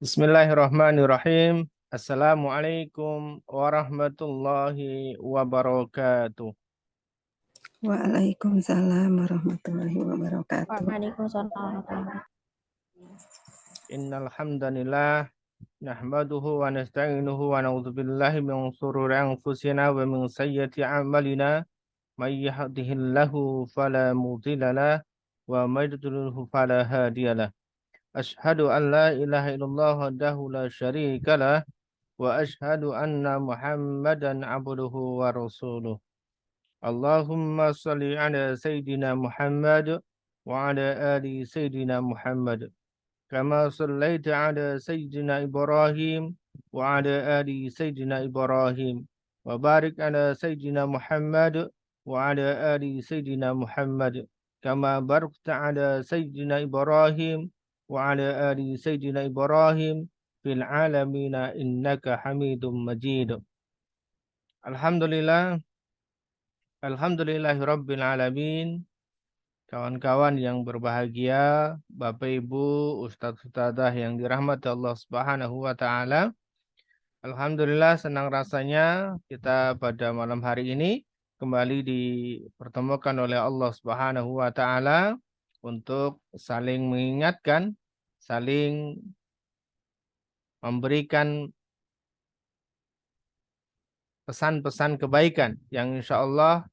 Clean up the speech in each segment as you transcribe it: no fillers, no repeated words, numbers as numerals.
Bismillahirrahmanirrahim. Assalamualaikum warahmatullahi wabarakatuh. Waalaikumsalam warahmatullahi wabarakatuh. Waalaikumsalam warahmatullahi Innal hamdanillah nahmaduhu wa nasta'inuhu wa na'udzu billahi min shururi anfusina wa min sayyiati a'malina may yahdihillahu fala mudilla lahu wa may yudlilhu fala hadiyalah. Asyhadu an la ilaha illallah wahdahu la syarika lah wa asyhadu anna Muhammadan abduhu wa rasuluh. Allahumma salli ala Sayyidina Muhammad wa ala ali Sayyidina Muhammad. Kama sallaita ala Sayyidina Ibrahim wa ala ali Sayyidina Ibrahim. Wa barik ala Sayyidina Muhammad wa ala ali Sayyidina Muhammad. Kama barakta ala Sayyidina Ibrahim wa ala ali Sayyidina Ibrahim fil alamina innaka Hamidum Majid. Alhamdulillahirabbil alamin. Kawan-kawan yang berbahagia, Bapak Ibu, Ustadz-ustadzah yang dirahmati Allah Subhanahu wa taala. Alhamdulillah senang rasanya kita pada malam hari ini kembali dipertemukan oleh Allah Subhanahu wa taala untuk saling mengingatkan, saling memberikan pesan-pesan kebaikan yang insya Allah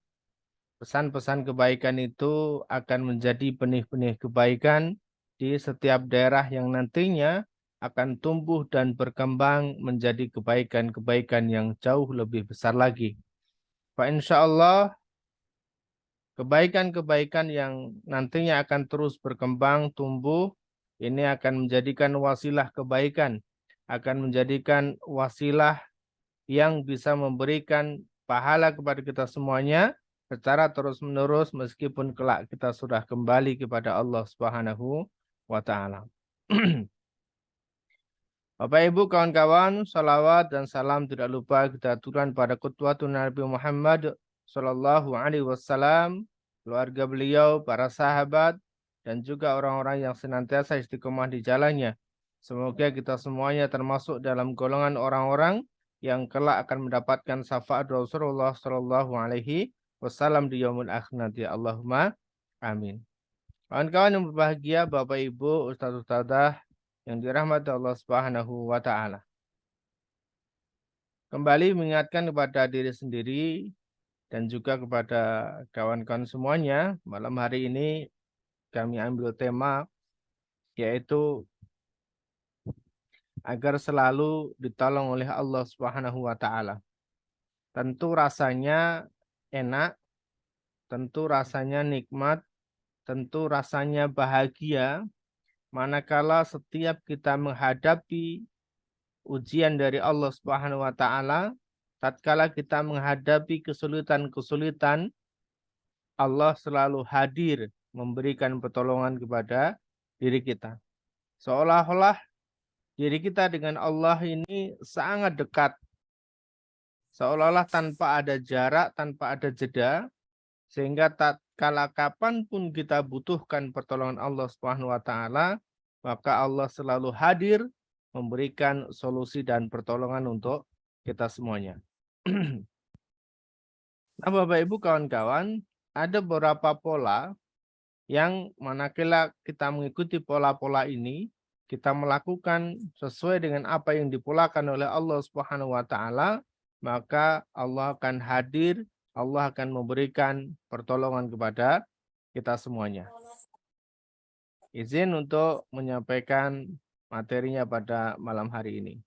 pesan-pesan kebaikan itu akan menjadi benih-benih kebaikan di setiap daerah yang nantinya akan tumbuh dan berkembang menjadi kebaikan-kebaikan yang jauh lebih besar lagi. Pak insya Allah kebaikan-kebaikan yang nantinya akan terus berkembang, tumbuh, ini akan menjadikan wasilah kebaikan, akan menjadikan wasilah yang bisa memberikan pahala kepada kita semuanya secara terus-menerus meskipun kelak kita sudah kembali kepada Allah Subhanahu wa taala. Bapak Ibu kawan-kawan, salawat dan salam tidak lupa kita aturkan pada qudwatun Nabi Muhammad sallallahu alaihi wasallam, keluarga beliau, para sahabat dan juga orang-orang yang senantiasa istiqomah di jalannya. Semoga kita semuanya termasuk dalam golongan orang-orang yang kelak akan mendapatkan syafaat Rasulullah sallallahu alaihi wasallam di yaumul akhir nanti. Allahumma amin. Kawan-kawan yang berbahagia, Bapak Ibu, Ustadz-ustadzah yang dirahmati Allah Subhanahu wa taala. Kembali mengingatkan kepada diri sendiri dan juga kepada kawan-kawan semuanya, malam hari ini kami ambil tema yaitu agar selalu ditolong oleh Allah Subhanahu wa taala. Tentu rasanya enak, tentu rasanya nikmat, tentu rasanya bahagia manakala setiap kita menghadapi ujian dari Allah Subhanahu wa taala, tatkala kita menghadapi kesulitan-kesulitan, Allah selalu hadir memberikan pertolongan kepada diri kita. Seolah-olah diri kita dengan Allah ini sangat dekat. Seolah-olah tanpa ada jarak, tanpa ada jeda, sehingga tatkala kapanpun kita butuhkan pertolongan Allah Subhanahu wa taala, maka Allah selalu hadir memberikan solusi dan pertolongan untuk kita semuanya. Nah, Bapak Ibu kawan-kawan, ada beberapa pola yang manakala kita mengikuti pola-pola ini, kita melakukan sesuai dengan apa yang dipolakan oleh Allah Subhanahu wa taala, maka Allah akan hadir, Allah akan memberikan pertolongan kepada kita semuanya. Izin untuk menyampaikan materinya pada malam hari ini.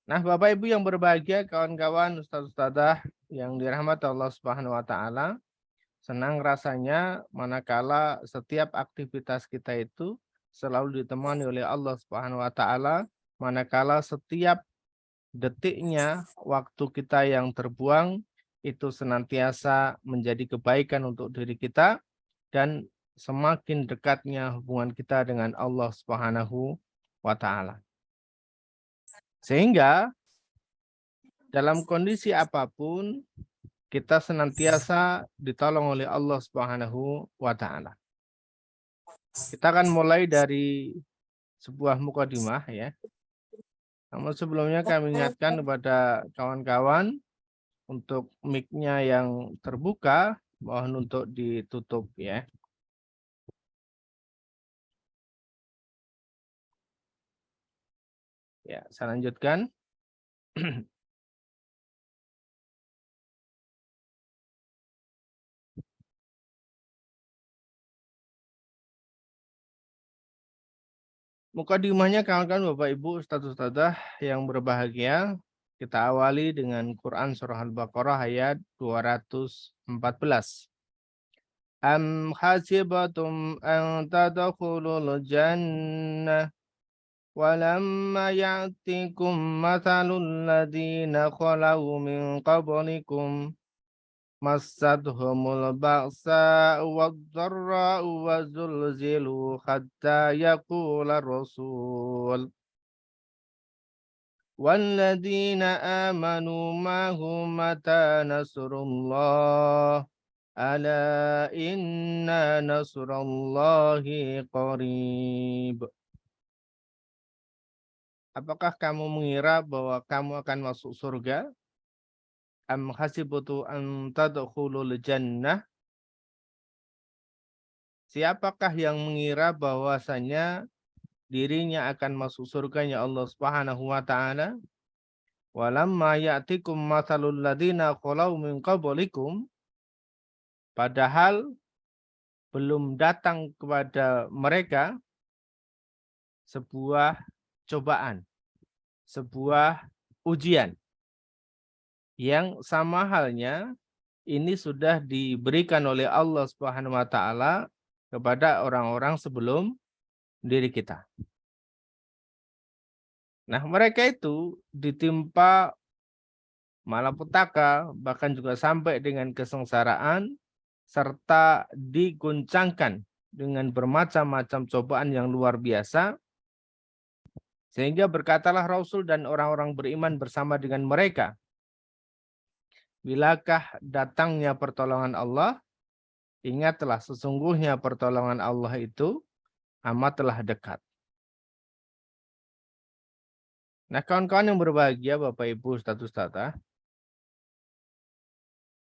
Nah, Bapak Ibu yang berbahagia, kawan-kawan, ustadz-ustadzah yang dirahmati Allah Subhanahu wa taala, senang rasanya manakala setiap aktivitas kita itu selalu ditemani oleh Allah Subhanahu wa taala, manakala setiap detiknya waktu kita yang terbuang itu senantiasa menjadi kebaikan untuk diri kita dan semakin dekatnya hubungan kita dengan Allah Subhanahu wa taala. Sehingga dalam kondisi apapun kita senantiasa ditolong oleh Allah Subhanahu wa taala. Kita akan mulai dari sebuah mukadimah ya. Namun sebelumnya kami ingatkan kepada kawan-kawan untuk mic-nya yang terbuka mohon untuk ditutup ya. Ya, saya lanjutkan. Mukadimahnya kawan-kawan Bapak Ibu Ustadz-ustadzah yang berbahagia, kita awali dengan Quran surah Al-Baqarah ayat 214. Am hasibatum an tadkhulul jannah walamma ya'tikum mathalul ladzina khalau min qablikum massadhumul ba'sa wad-dharra'u wa zulzilu hatta yaqula rasul walladzina amanu ma'hu mata nasrullah ala inna nasrullahi qarib. Apakah kamu mengira bahwa kamu akan masuk surga? Am hasibtu an tadkhulul jannah? Siapakah yang mengira bahwasanya dirinya akan masuk surganya Allah Subhanahu wa taala? Walamma ya'tikum mathalul ladzina khalau min qablikum, padahal belum datang kepada mereka sebuah cobaan, sebuah ujian yang sama halnya ini sudah diberikan oleh Allah Subhanahu wa taala kepada orang-orang sebelum diri kita. Nah, mereka itu ditimpa malapetaka, bahkan juga sampai dengan kesengsaraan, serta diguncangkan dengan bermacam-macam cobaan yang luar biasa, sehingga berkatalah Rasul dan orang-orang beriman bersama dengan mereka, bilakah datangnya pertolongan Allah? Ingatlah sesungguhnya pertolongan Allah itu amatlah dekat. Nah, kawan-kawan yang berbahagia, Bapak Ibu Ustadz-ustadzah,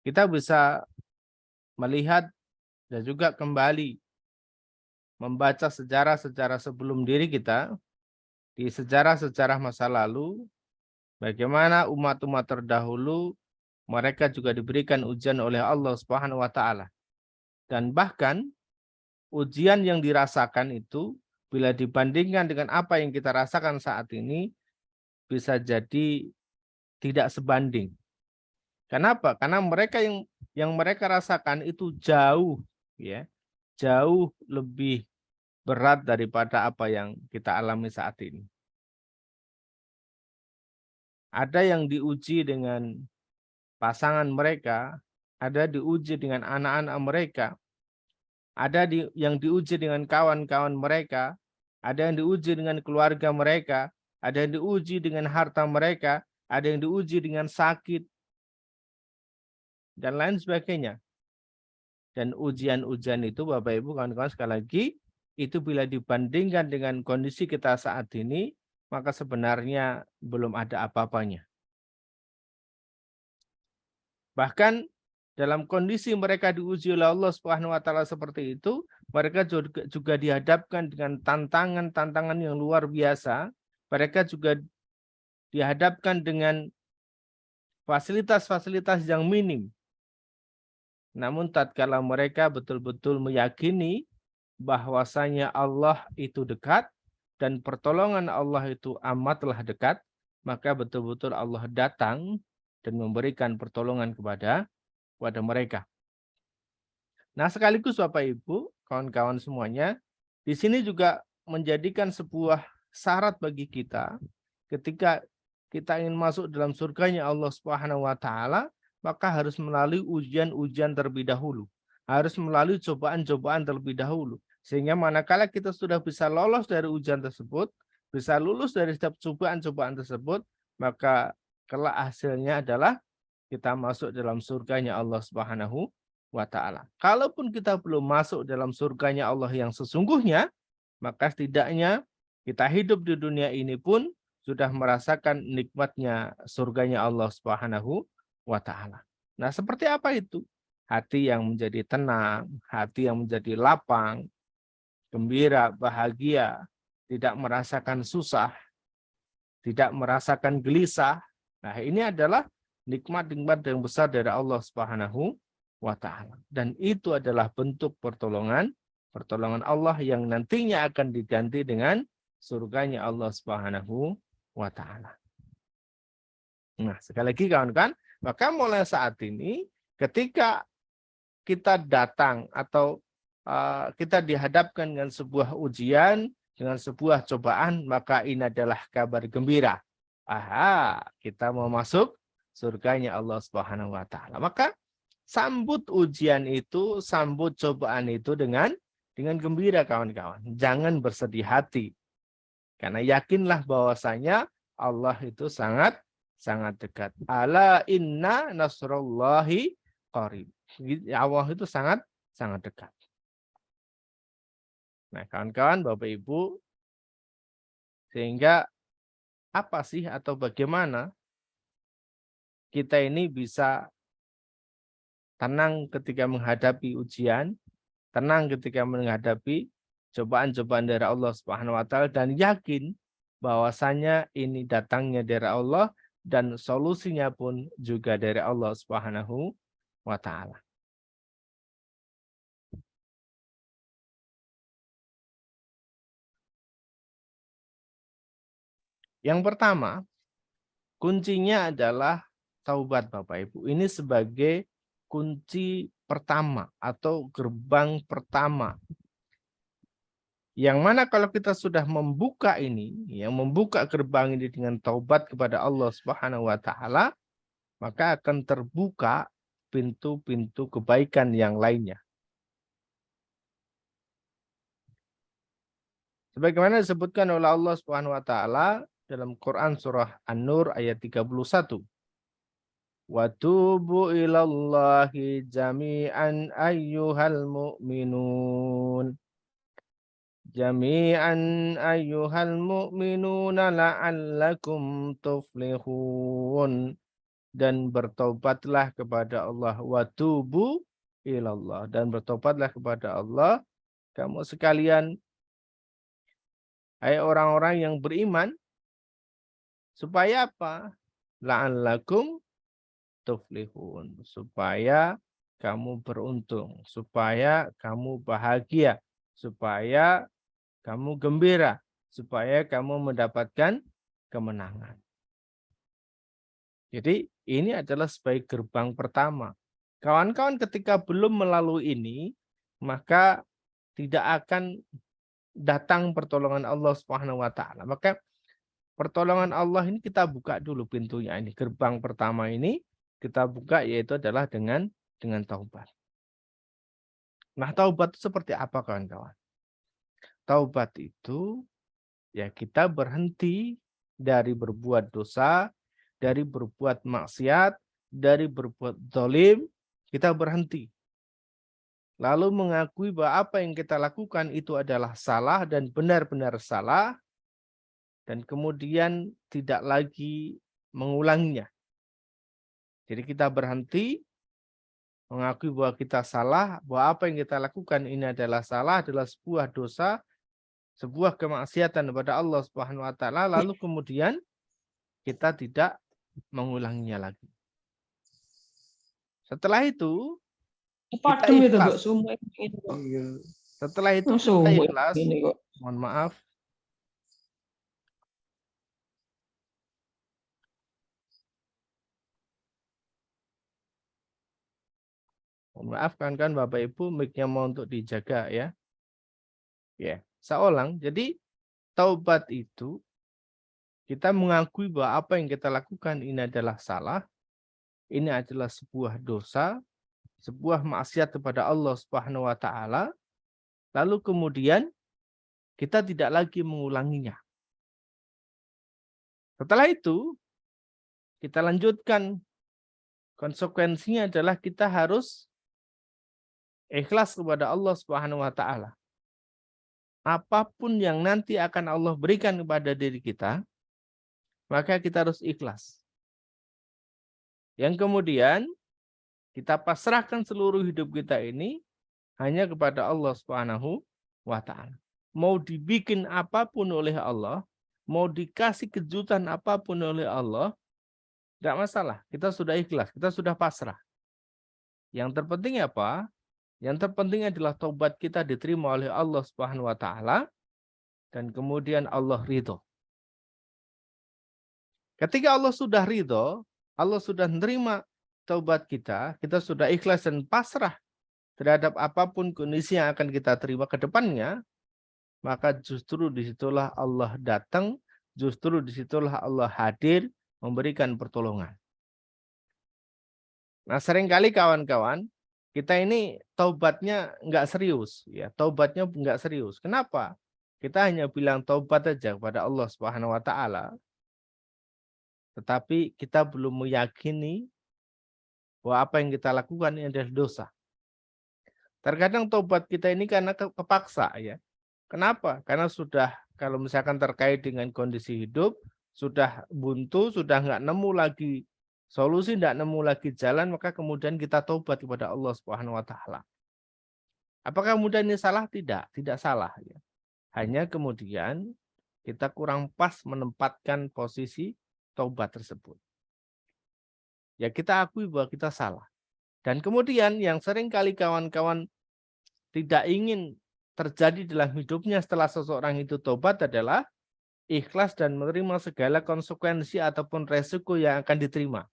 kita bisa melihat dan juga kembali membaca sejarah-sejarah sebelum diri kita, di sejarah-sejarah masa lalu, bagaimana umat-umat terdahulu mereka juga diberikan ujian oleh Allah Subhanahu wa taala. Dan bahkan ujian yang dirasakan itu bila dibandingkan dengan apa yang kita rasakan saat ini bisa jadi tidak sebanding. Kenapa? Karena mereka yang mereka rasakan itu jauh ya, jauh lebih berat daripada apa yang kita alami saat ini. Ada yang diuji dengan pasangan mereka, ada diuji dengan anak-anak mereka, ada yang diuji dengan kawan-kawan mereka, ada yang diuji dengan keluarga mereka, ada yang diuji dengan harta mereka, ada yang diuji dengan sakit, dan lain sebagainya. Dan ujian-ujian itu Bapak Ibu kawan-kawan sekali lagi, itu bila dibandingkan dengan kondisi kita saat ini, maka sebenarnya belum ada apa-apanya. Bahkan dalam kondisi mereka diuji oleh Allah Subhanahu wa taala seperti itu, mereka juga dihadapkan dengan tantangan-tantangan yang luar biasa. Mereka juga dihadapkan dengan fasilitas-fasilitas yang minim. Namun tatkala mereka betul-betul meyakini bahwasanya Allah itu dekat dan pertolongan Allah itu amatlah dekat, maka betul-betul Allah datang dan memberikan pertolongan kepada mereka. Nah, sekaligus Bapak Ibu, kawan-kawan semuanya, di sini juga menjadikan sebuah syarat bagi kita ketika kita ingin masuk dalam surganya Allah Subhanahu wa taala, maka harus melalui ujian-ujian terlebih dahulu. harus melalui cobaan-cobaan terlebih dahulu. Sehingga manakala kita sudah bisa lolos dari ujian tersebut, bisa lulus dari setiap cobaan-cobaan tersebut, maka kelak hasilnya adalah kita masuk dalam surganya Allah Subhanahu wa taala. Kalaupun kita belum masuk dalam surganya Allah yang sesungguhnya, maka setidaknya kita hidup di dunia ini pun sudah merasakan nikmatnya surganya Allah Subhanahu wa taala. Nah, seperti apa itu? Hati yang menjadi tenang, hati yang menjadi lapang, gembira, bahagia, tidak merasakan susah, tidak merasakan gelisah. Nah, ini adalah nikmat-nikmat yang besar dari Allah Subhanahu wa taala. Dan itu adalah bentuk pertolongan Allah yang nantinya akan diganti dengan surganya Allah Subhanahu wa taala. Nah, sekali lagi kawan-kawan, maka mulai saat ini ketika kita datang atau kita dihadapkan dengan sebuah ujian, dengan sebuah cobaan, maka ini adalah kabar gembira. Aha, kita mau masuk surganya Allah Subhanahu wa taala. Maka sambut ujian itu, sambut cobaan itu dengan gembira kawan-kawan. Jangan bersedih hati. Karena yakinlah bahwasanya Allah itu sangat dekat. Ala inna nasrullahi qarib. Allah itu sangat dekat. Nah, kawan-kawan, Bapak Ibu, sehingga apa sih atau bagaimana kita ini bisa tenang ketika menghadapi ujian, tenang ketika menghadapi cobaan-cobaan dari Allah Subhanahu wa taala dan yakin bahwasanya ini datangnya dari Allah dan solusinya pun juga dari Allah Subhanahu wa taala. Yang pertama, kuncinya adalah taubat Bapak Ibu. Ini sebagai kunci pertama atau gerbang pertama. Yang mana kalau kita sudah membuka ini, yang membuka gerbang ini dengan taubat kepada Allah Subhanahu wa taala, maka akan terbuka pintu-pintu kebaikan yang lainnya. Sebagaimana disebutkan oleh Allah Subhanahu wa taala dalam Quran surah An-Nur ayat 31. Wa tubu ilallahi jami'an ayyuhal mu'minun. Jami'an ayyuhal mu'minuna la'allakum tuflihun. Dan bertobatlah kepada Allah. Wa tubu ilallah. Dan bertobatlah kepada Allah. Kamu sekalian, hai orang-orang yang beriman, supaya apa? La'allakum tuflihun. Supaya kamu beruntung. Supaya kamu bahagia. Supaya kamu gembira. Supaya kamu mendapatkan kemenangan. Jadi ini adalah sebagai gerbang pertama. Kawan-kawan ketika belum melalui ini, maka tidak akan datang pertolongan Allah Subhanahu wa taala. Maka pertolongan Allah ini kita buka dulu pintunya ini. Gerbang pertama ini kita buka yaitu adalah dengan taubat. Nah, taubat itu seperti apa kawan-kawan? Taubat itu ya kita berhenti dari berbuat dosa, dari berbuat maksiat, dari berbuat zalim, kita berhenti. Lalu mengakui bahwa apa yang kita lakukan itu adalah salah dan benar-benar salah, dan kemudian tidak lagi mengulanginya. Jadi kita berhenti, mengakui bahwa kita salah, bahwa apa yang kita lakukan ini adalah salah, adalah sebuah dosa, sebuah kemaksiatan kepada Allah Subhanahu wa taala, lalu kemudian kita tidak mengulanginya lagi. Setelah itu kita ikhlas. Setelah itu kita ikhlas. Mohon maaf. Mohon maaf kan Bapak Ibu, mic-nya mau untuk dijaga ya. Ya, seorang. Jadi taubat itu kita mengakui bahwa apa yang kita lakukan ini adalah salah, ini adalah sebuah dosa, sebuah maksiat kepada Allah Subhanahu wa taala, lalu kemudian kita tidak lagi mengulanginya. Setelah itu, kita lanjutkan. Konsekuensinya adalah kita harus ikhlas kepada Allah Subhanahu wa taala. Apapun yang nanti akan Allah berikan kepada diri kita, maka kita harus ikhlas. Yang kemudian kita pasrahkan seluruh hidup kita ini hanya kepada Allah Subhanahu wa taala. Mau dibikin apapun oleh Allah, mau dikasih kejutan apapun oleh Allah, enggak masalah. Kita sudah ikhlas, kita sudah pasrah. Yang terpenting apa? Yang terpenting adalah taubat kita diterima oleh Allah Subhanahu wa taala dan kemudian Allah ridho. Ketika Allah sudah ridho, Allah sudah menerima taubat kita, kita sudah ikhlas dan pasrah terhadap apapun kondisi yang akan kita terima ke depannya, maka justru disitulah Allah datang, justru disitulah Allah hadir memberikan pertolongan. Nah, seringkali kawan-kawan, kita ini taubatnya nggak serius, ya. Taubatnya nggak serius. Kenapa? Kita hanya bilang taubat aja kepada Allah Subhanahu wa taala, tetapi kita belum meyakini bahwa apa yang kita lakukan ini adalah dosa. Terkadang taubat kita ini karena kepaksa, ya. Kenapa? Karena sudah, kalau misalkan terkait dengan kondisi hidup, sudah buntu, sudah nggak nemu lagi solusi, tidak nemu lagi jalan, maka kemudian kita taubat kepada Allah Subhanahu wa taala. Apakah kemudian ini salah? Tidak, tidak salah, ya. Hanya kemudian kita kurang pas menempatkan posisi taubat tersebut. Ya, kita akui bahwa kita salah. Dan kemudian yang sering kali kawan-kawan tidak ingin terjadi dalam hidupnya setelah seseorang itu taubat adalah ikhlas dan menerima segala konsekuensi ataupun resiko yang akan diterima.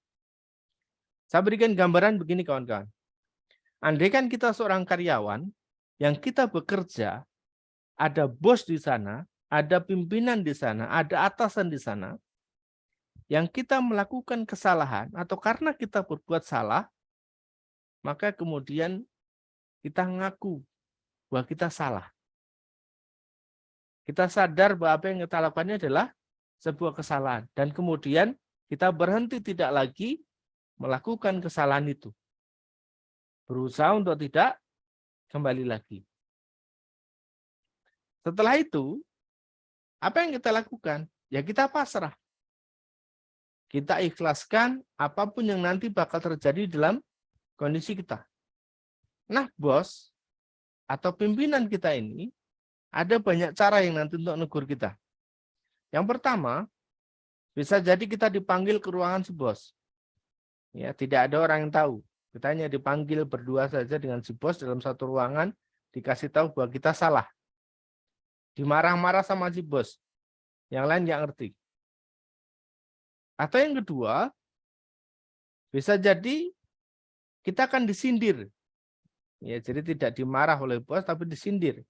Saya berikan gambaran begini kawan-kawan. Andai kan kita seorang karyawan yang kita bekerja, ada bos di sana, ada pimpinan di sana, ada atasan di sana, yang kita melakukan kesalahan atau karena kita berbuat salah, maka kemudian kita ngaku bahwa kita salah. Kita sadar bahwa apa yang kita lakukan adalah sebuah kesalahan. Dan kemudian kita berhenti tidak lagi melakukan kesalahan itu. Berusaha untuk tidak kembali lagi. Setelah itu, apa yang kita lakukan? Ya kita pasrah. Kita ikhlaskan apapun yang nanti bakal terjadi dalam kondisi kita. Nah, bos atau pimpinan kita ini ada banyak cara yang nanti untuk negur kita. Yang pertama, bisa jadi kita dipanggil ke ruangan si bos. Ya, tidak ada orang yang tahu. Kita hanya dipanggil berdua saja dengan si bos dalam satu ruangan, dikasih tahu bahwa kita salah. Dimarah-marah sama si bos. Yang lain nggak ngerti. Atau yang kedua, bisa jadi kita akan disindir. Ya, jadi tidak dimarah oleh bos, tapi disindir.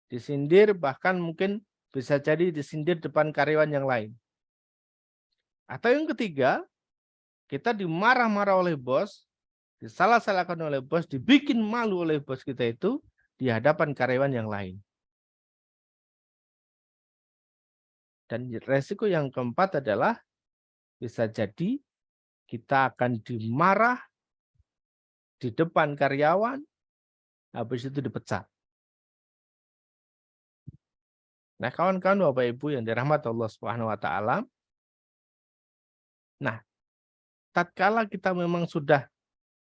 Disindir, bahkan mungkin bisa jadi disindir depan karyawan yang lain. Atau yang ketiga, kita dimarah-marah oleh bos, disalah-salahkan oleh bos, dibikin malu oleh bos kita itu di hadapan karyawan yang lain. Dan resiko yang keempat adalah bisa jadi kita akan dimarah di depan karyawan, habis itu dipecat. Nah, kawan-kawan Bapak Ibu yang dirahmati Allah Subhanahu wa taala. Nah, tatkala kita memang sudah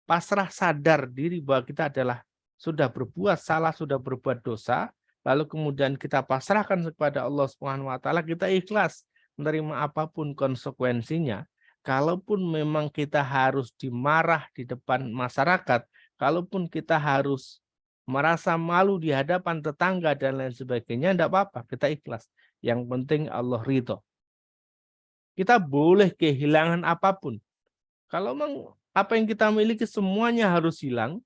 pasrah sadar diri bahwa kita adalah sudah berbuat salah, sudah berbuat dosa, lalu kemudian kita pasrahkan kepada Allah Subhanahu wa taala, kita ikhlas menerima apapun konsekuensinya. Kalaupun memang kita harus dimarah di depan masyarakat, kalaupun kita harus merasa malu di hadapan tetangga dan lain sebagainya, enggak apa-apa, kita ikhlas. Yang penting Allah ridho. Kita boleh kehilangan apapun. Kalau memang apa yang kita miliki semuanya harus hilang,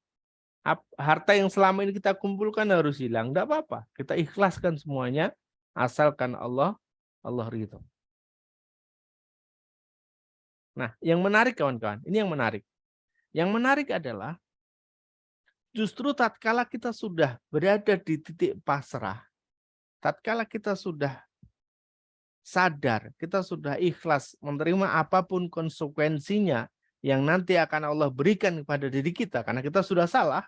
harta yang selama ini kita kumpulkan harus hilang, enggak apa-apa. Kita ikhlaskan semuanya, asalkan Allah ridho. Nah, yang menarik kawan-kawan, ini yang menarik. Yang menarik adalah Justru tatkala kita sudah berada di titik pasrah, tatkala kita sudah sadar, kita sudah ikhlas menerima apapun konsekuensinya yang nanti akan Allah berikan kepada diri kita karena kita sudah salah,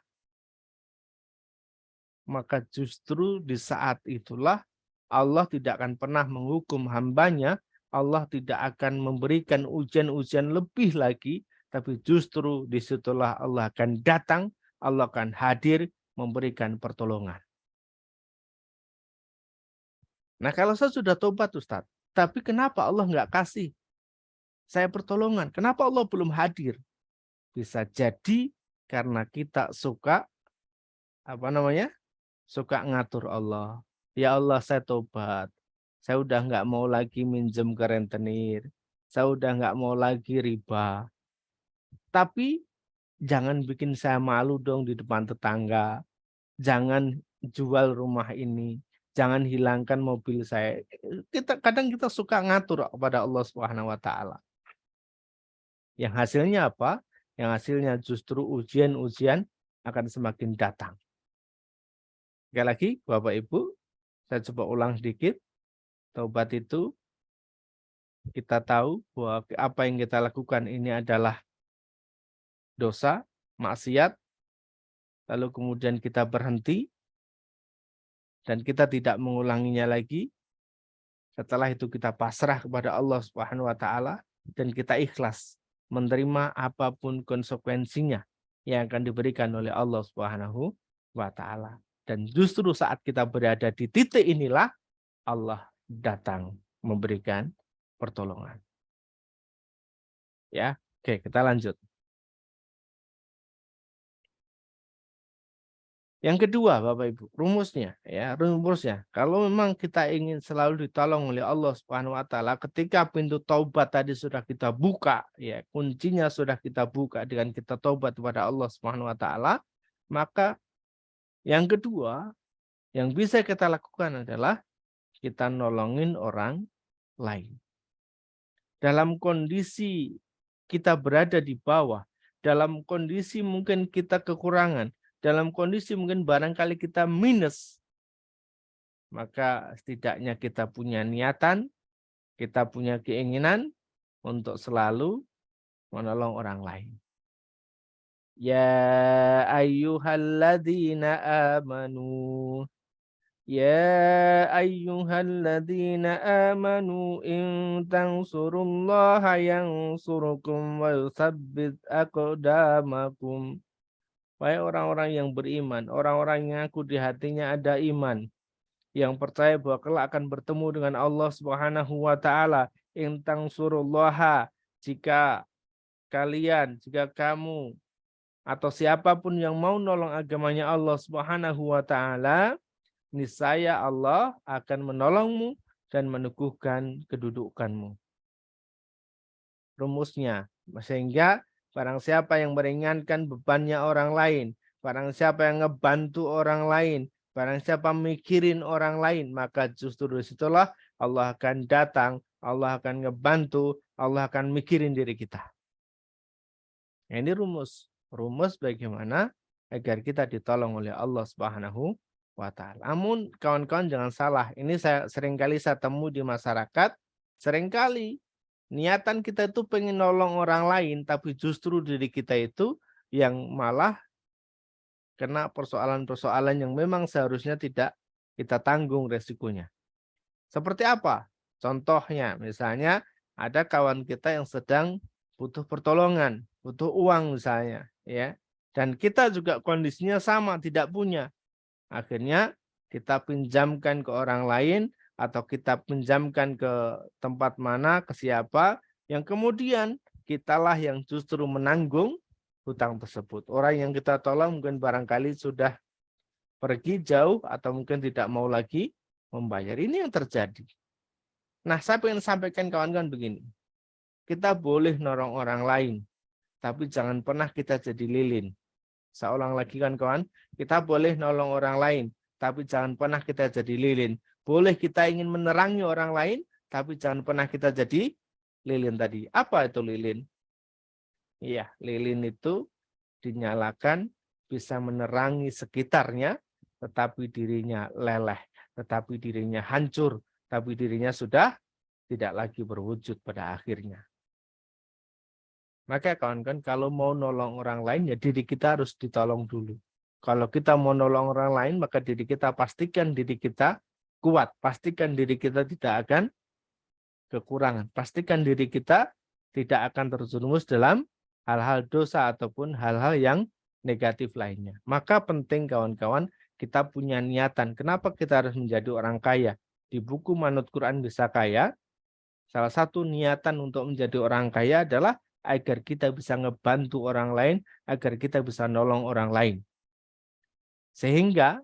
maka justru di saat itulah Allah tidak akan pernah menghukum hambanya, Allah tidak akan memberikan ujian-ujian lebih lagi, tapi justru disitulah Allah akan datang, Allah akan hadir memberikan pertolongan. Nah kalau saya sudah tobat Ustadz, tapi kenapa Allah nggak kasih saya pertolongan? Kenapa Allah belum hadir? Bisa jadi karena kita suka suka ngatur Allah. Ya Allah saya tobat. Saya udah nggak mau lagi minjem ke rentenir. Saya udah nggak mau lagi riba. Tapi jangan bikin saya malu dong di depan tetangga. Jangan jual rumah ini. Jangan hilangkan mobil saya. Kadang kita suka ngatur kepada Allah Subhanahu wa taala. Yang hasilnya apa? Yang hasilnya justru ujian-ujian akan semakin datang. Sekali lagi, Bapak Ibu, saya coba ulang sedikit. Taubat itu kita tahu bahwa apa yang kita lakukan ini adalah dosa, maksiat, lalu kemudian kita berhenti dan kita tidak mengulanginya lagi. Setelah itu kita pasrah kepada Allah Subhanahu wa taala dan kita ikhlas menerima apapun konsekuensinya yang akan diberikan oleh Allah Subhanahu wa taala. Dan justru saat kita berada di titik inilah Allah datang memberikan pertolongan. Ya, oke, kita lanjut. Yang kedua, Bapak Ibu, rumusnya. Kalau memang kita ingin selalu ditolong oleh Allah Subhanahu wa taala, ketika pintu taubat tadi sudah kita buka, ya, kuncinya sudah kita buka dengan kita taubat kepada Allah Subhanahu wa taala, maka yang kedua yang bisa kita lakukan adalah kita nolongin orang lain. Dalam kondisi kita berada di bawah, dalam kondisi mungkin kita kekurangan, dalam kondisi mungkin barangkali kita minus, maka setidaknya kita punya niatan, kita punya keinginan untuk selalu menolong orang lain. Ya ayyuhalladzina amanu Ya ayyuhalladzina amanu in tansurullaha yansurukum wa yutsabbit aqdamakum. Wahai orang-orang yang beriman, orang-orang yang ngaku di hatinya ada iman, yang percaya bahwa kelak akan bertemu dengan Allah Subhanahu wa taala. In tansurullaha, jika kamu atau siapapun yang mau nolong agamanya Allah Subhanahu wa taala, niscaya Allah akan menolongmu dan meneguhkan kedudukanmu. Rumusnya, sehingga barang siapa yang meringankan bebannya orang lain, barang siapa yang ngebantu orang lain, barang siapa mikirin orang lain, maka justru disitulah Allah akan datang, Allah akan ngebantu, Allah akan mikirin diri kita. Nah, ini rumus bagaimana agar kita ditolong oleh Allah Subhanahu wa ta'ala. Namun kawan-kawan jangan salah, ini seringkali saya temui di masyarakat, seringkali niatan kita itu pengen nolong orang lain, tapi justru diri kita itu yang malah kena persoalan-persoalan yang memang seharusnya tidak kita tanggung resikonya. Seperti apa? Contohnya, misalnya ada kawan kita yang sedang butuh pertolongan, butuh uang misalnya, ya, dan kita juga kondisinya sama, tidak punya. Akhirnya kita pinjamkan ke orang lain atau kita pinjamkan ke tempat mana, ke siapa, yang kemudian kitalah yang justru menanggung hutang tersebut. Orang yang kita tolong mungkin barangkali sudah pergi jauh atau mungkin tidak mau lagi membayar. Ini yang terjadi. Nah, saya ingin sampaikan kawan-kawan begini. Kita boleh nolong orang lain, tapi jangan pernah kita jadi lilin. Saya ulang lagi kan kawan, kita boleh nolong orang lain, tapi jangan pernah kita jadi lilin. Boleh kita ingin menerangi orang lain, tapi jangan pernah kita jadi lilin tadi. Apa itu lilin? Iya, lilin itu dinyalakan bisa menerangi sekitarnya, tetapi dirinya leleh, tetapi dirinya hancur, tapi dirinya sudah tidak lagi berwujud pada akhirnya. Maka kawan-kawan, kalau mau nolong orang lain, ya diri kita harus ditolong dulu. Kalau kita mau nolong orang lain, maka diri kita pastikan diri kita kuat. Pastikan diri kita tidak akan kekurangan. Pastikan diri kita tidak akan terjerumus dalam hal-hal dosa ataupun hal-hal yang negatif lainnya. Maka penting kawan-kawan, kita punya niatan. Kenapa kita harus menjadi orang kaya? Di buku Manut Quran Bisa Kaya, salah satu niatan untuk menjadi orang kaya adalah agar kita bisa ngebantu orang lain, agar kita bisa nolong orang lain. Sehingga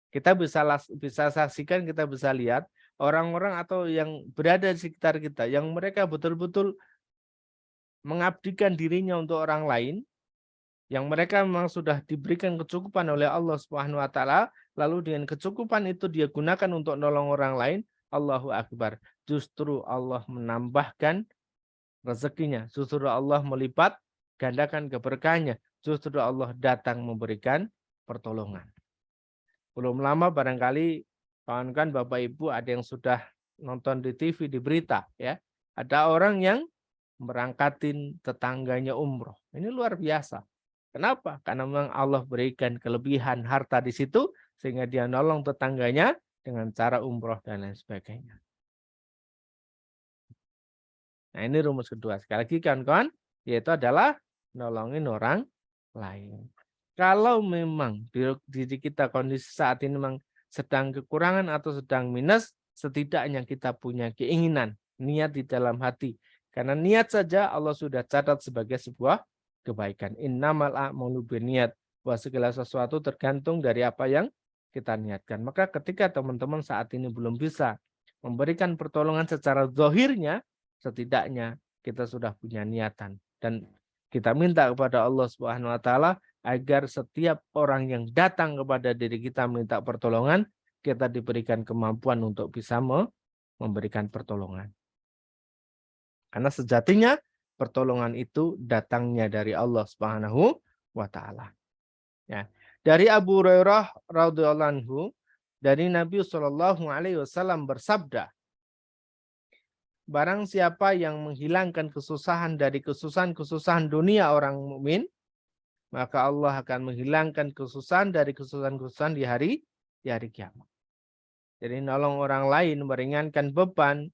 kita bisa saksikan, kita bisa lihat orang-orang atau yang berada di sekitar kita, yang mereka betul-betul mengabdikan dirinya untuk orang lain, yang mereka memang sudah diberikan kecukupan oleh Allah Subhanahu wa taala, lalu dengan kecukupan itu dia gunakan untuk nolong orang lain, Allahu Akbar. Justru Allah menambahkan rezekinya, justru Allah melipat gandakan keberkahannya, justru Allah datang memberikan pertolongan. Belum lama barangkali kawan-kawan Bapak Ibu ada yang sudah nonton di TV, di berita ya. Ada orang yang merangkatin tetangganya umroh. Ini luar biasa. Kenapa? Karena memang Allah berikan kelebihan harta di situ sehingga dia nolong tetangganya dengan cara umroh dan lain sebagainya. Nah, ini rumus kedua. Sekali lagi kawan-kawan, yaitu adalah nolongin orang lain. Kalau memang diri kita kondisi saat ini memang sedang kekurangan atau sedang minus, setidaknya kita punya keinginan, niat di dalam hati. Karena niat saja Allah sudah catat sebagai sebuah kebaikan. Innamal a'malu binniyat. Bahwa segala sesuatu tergantung dari apa yang kita niatkan. Maka ketika teman-teman saat ini belum bisa memberikan pertolongan secara zahirnya, setidaknya kita sudah punya niatan, dan kita minta kepada Allah Subhanahu wa taala agar setiap orang yang datang kepada diri kita minta pertolongan, kita diberikan kemampuan untuk bisa memberikan pertolongan. Karena sejatinya pertolongan itu datangnya dari Allah Subhanahu wa taala. Ya. Dari Abu Hurairah radhiyallahu anhu, dari Nabi Shallallahu alaihi wasallam bersabda, barang siapa yang menghilangkan kesusahan dari kesusahan-kesusahan dunia orang mukmin, maka Allah akan menghilangkan kesusahan dari kesusahan-kesusahan di hari kiamat. Jadi nolong orang lain, meringankan beban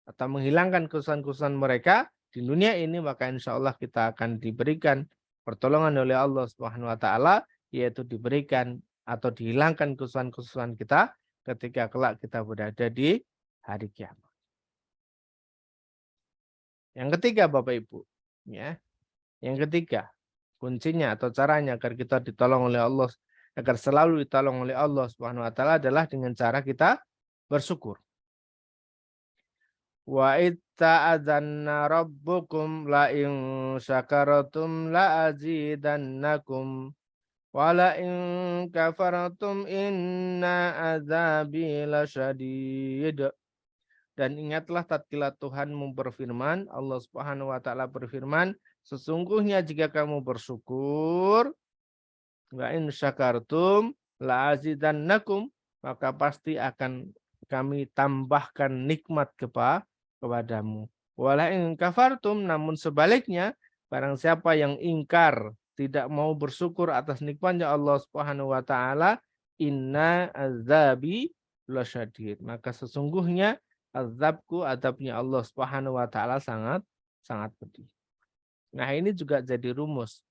atau menghilangkan kesusahan-kesusahan mereka di dunia ini, maka insya Allah kita akan diberikan pertolongan oleh Allah Subhanahu wa taala, yaitu diberikan atau dihilangkan kesusahan-kesusahan kita ketika kelak kita berada di hari kiamat. Yang ketiga Bapak Ibu, ya. Yang ketiga, kuncinya atau caranya agar kita ditolong oleh Allah, agar selalu ditolong oleh Allah Subhanahu wa taala adalah dengan cara kita bersyukur. Wa itta'adzanna rabbukum la in syakaratum la azidannakum wa la in kafartum inna adzabi lasyadid. Dan ingatlah tatkala Tuhanmu berfirman, Allah Subhanahu wa taala berfirman, sesungguhnya jika kamu bersyukur, wa in syakartum la azidannakum, maka pasti akan kami tambahkan nikmat kepadamu. Wa la in kafartum, namun sebaliknya, barang siapa yang ingkar, tidak mau bersyukur atas nikmatnya Allah Subhanahu wa taala, inna azabi lasyadid, maka sesungguhnya azabku, adabnya Allah Subhanahu wa taala sangat pedih. Nah, ini juga jadi rumus.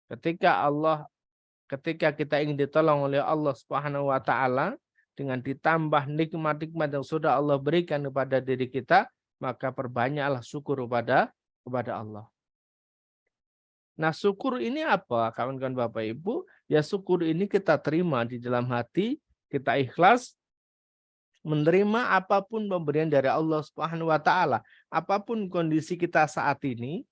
Ketika kita ingin ditolong oleh Allah Subhanahu wa taala dengan ditambah nikmat-nikmat yang sudah Allah berikan kepada diri kita, maka perbanyaklah syukur kepada Allah. Nah, syukur ini apa, kawan-kawan Bapak Ibu? Ya, syukur ini kita terima di dalam hati, kita ikhlas menerima apapun pemberian dari Allah Subhanahu wa taala. Apapun kondisi kita saat ini,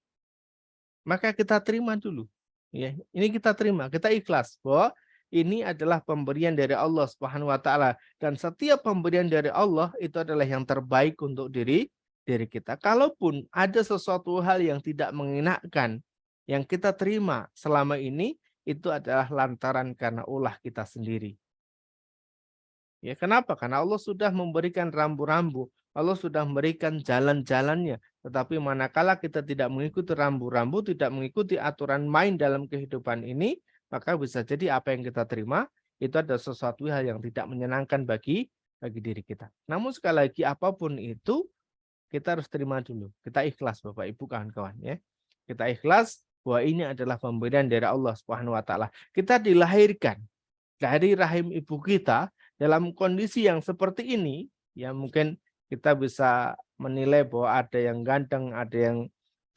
maka kita terima dulu. Ya, ini kita terima, kita ikhlas bahwa ini adalah pemberian dari Allah Subhanahu wa taala, dan setiap pemberian dari Allah itu adalah yang terbaik untuk diri kita. Kalaupun ada sesuatu hal yang tidak mengenakan yang kita terima selama ini, itu adalah lantaran karena ulah kita sendiri. Ya, kenapa? Karena Allah sudah memberikan rambu-rambu, Allah sudah memberikan jalan-jalannya. Tetapi manakala kita tidak mengikuti rambu-rambu, tidak mengikuti aturan main dalam kehidupan ini, maka bisa jadi apa yang kita terima itu ada sesuatu hal yang tidak menyenangkan bagi diri kita. Namun sekali lagi apapun itu kita harus terima dulu. Kita ikhlas Bapak Ibu kawan-kawan ya. Kita ikhlas bahwa ini adalah pemberian dari Allah Subhanahu wa taala. Kita dilahirkan dari rahim ibu kita dalam kondisi yang seperti ini, ya mungkin kita bisa menilai bahwa ada yang ganteng, ada yang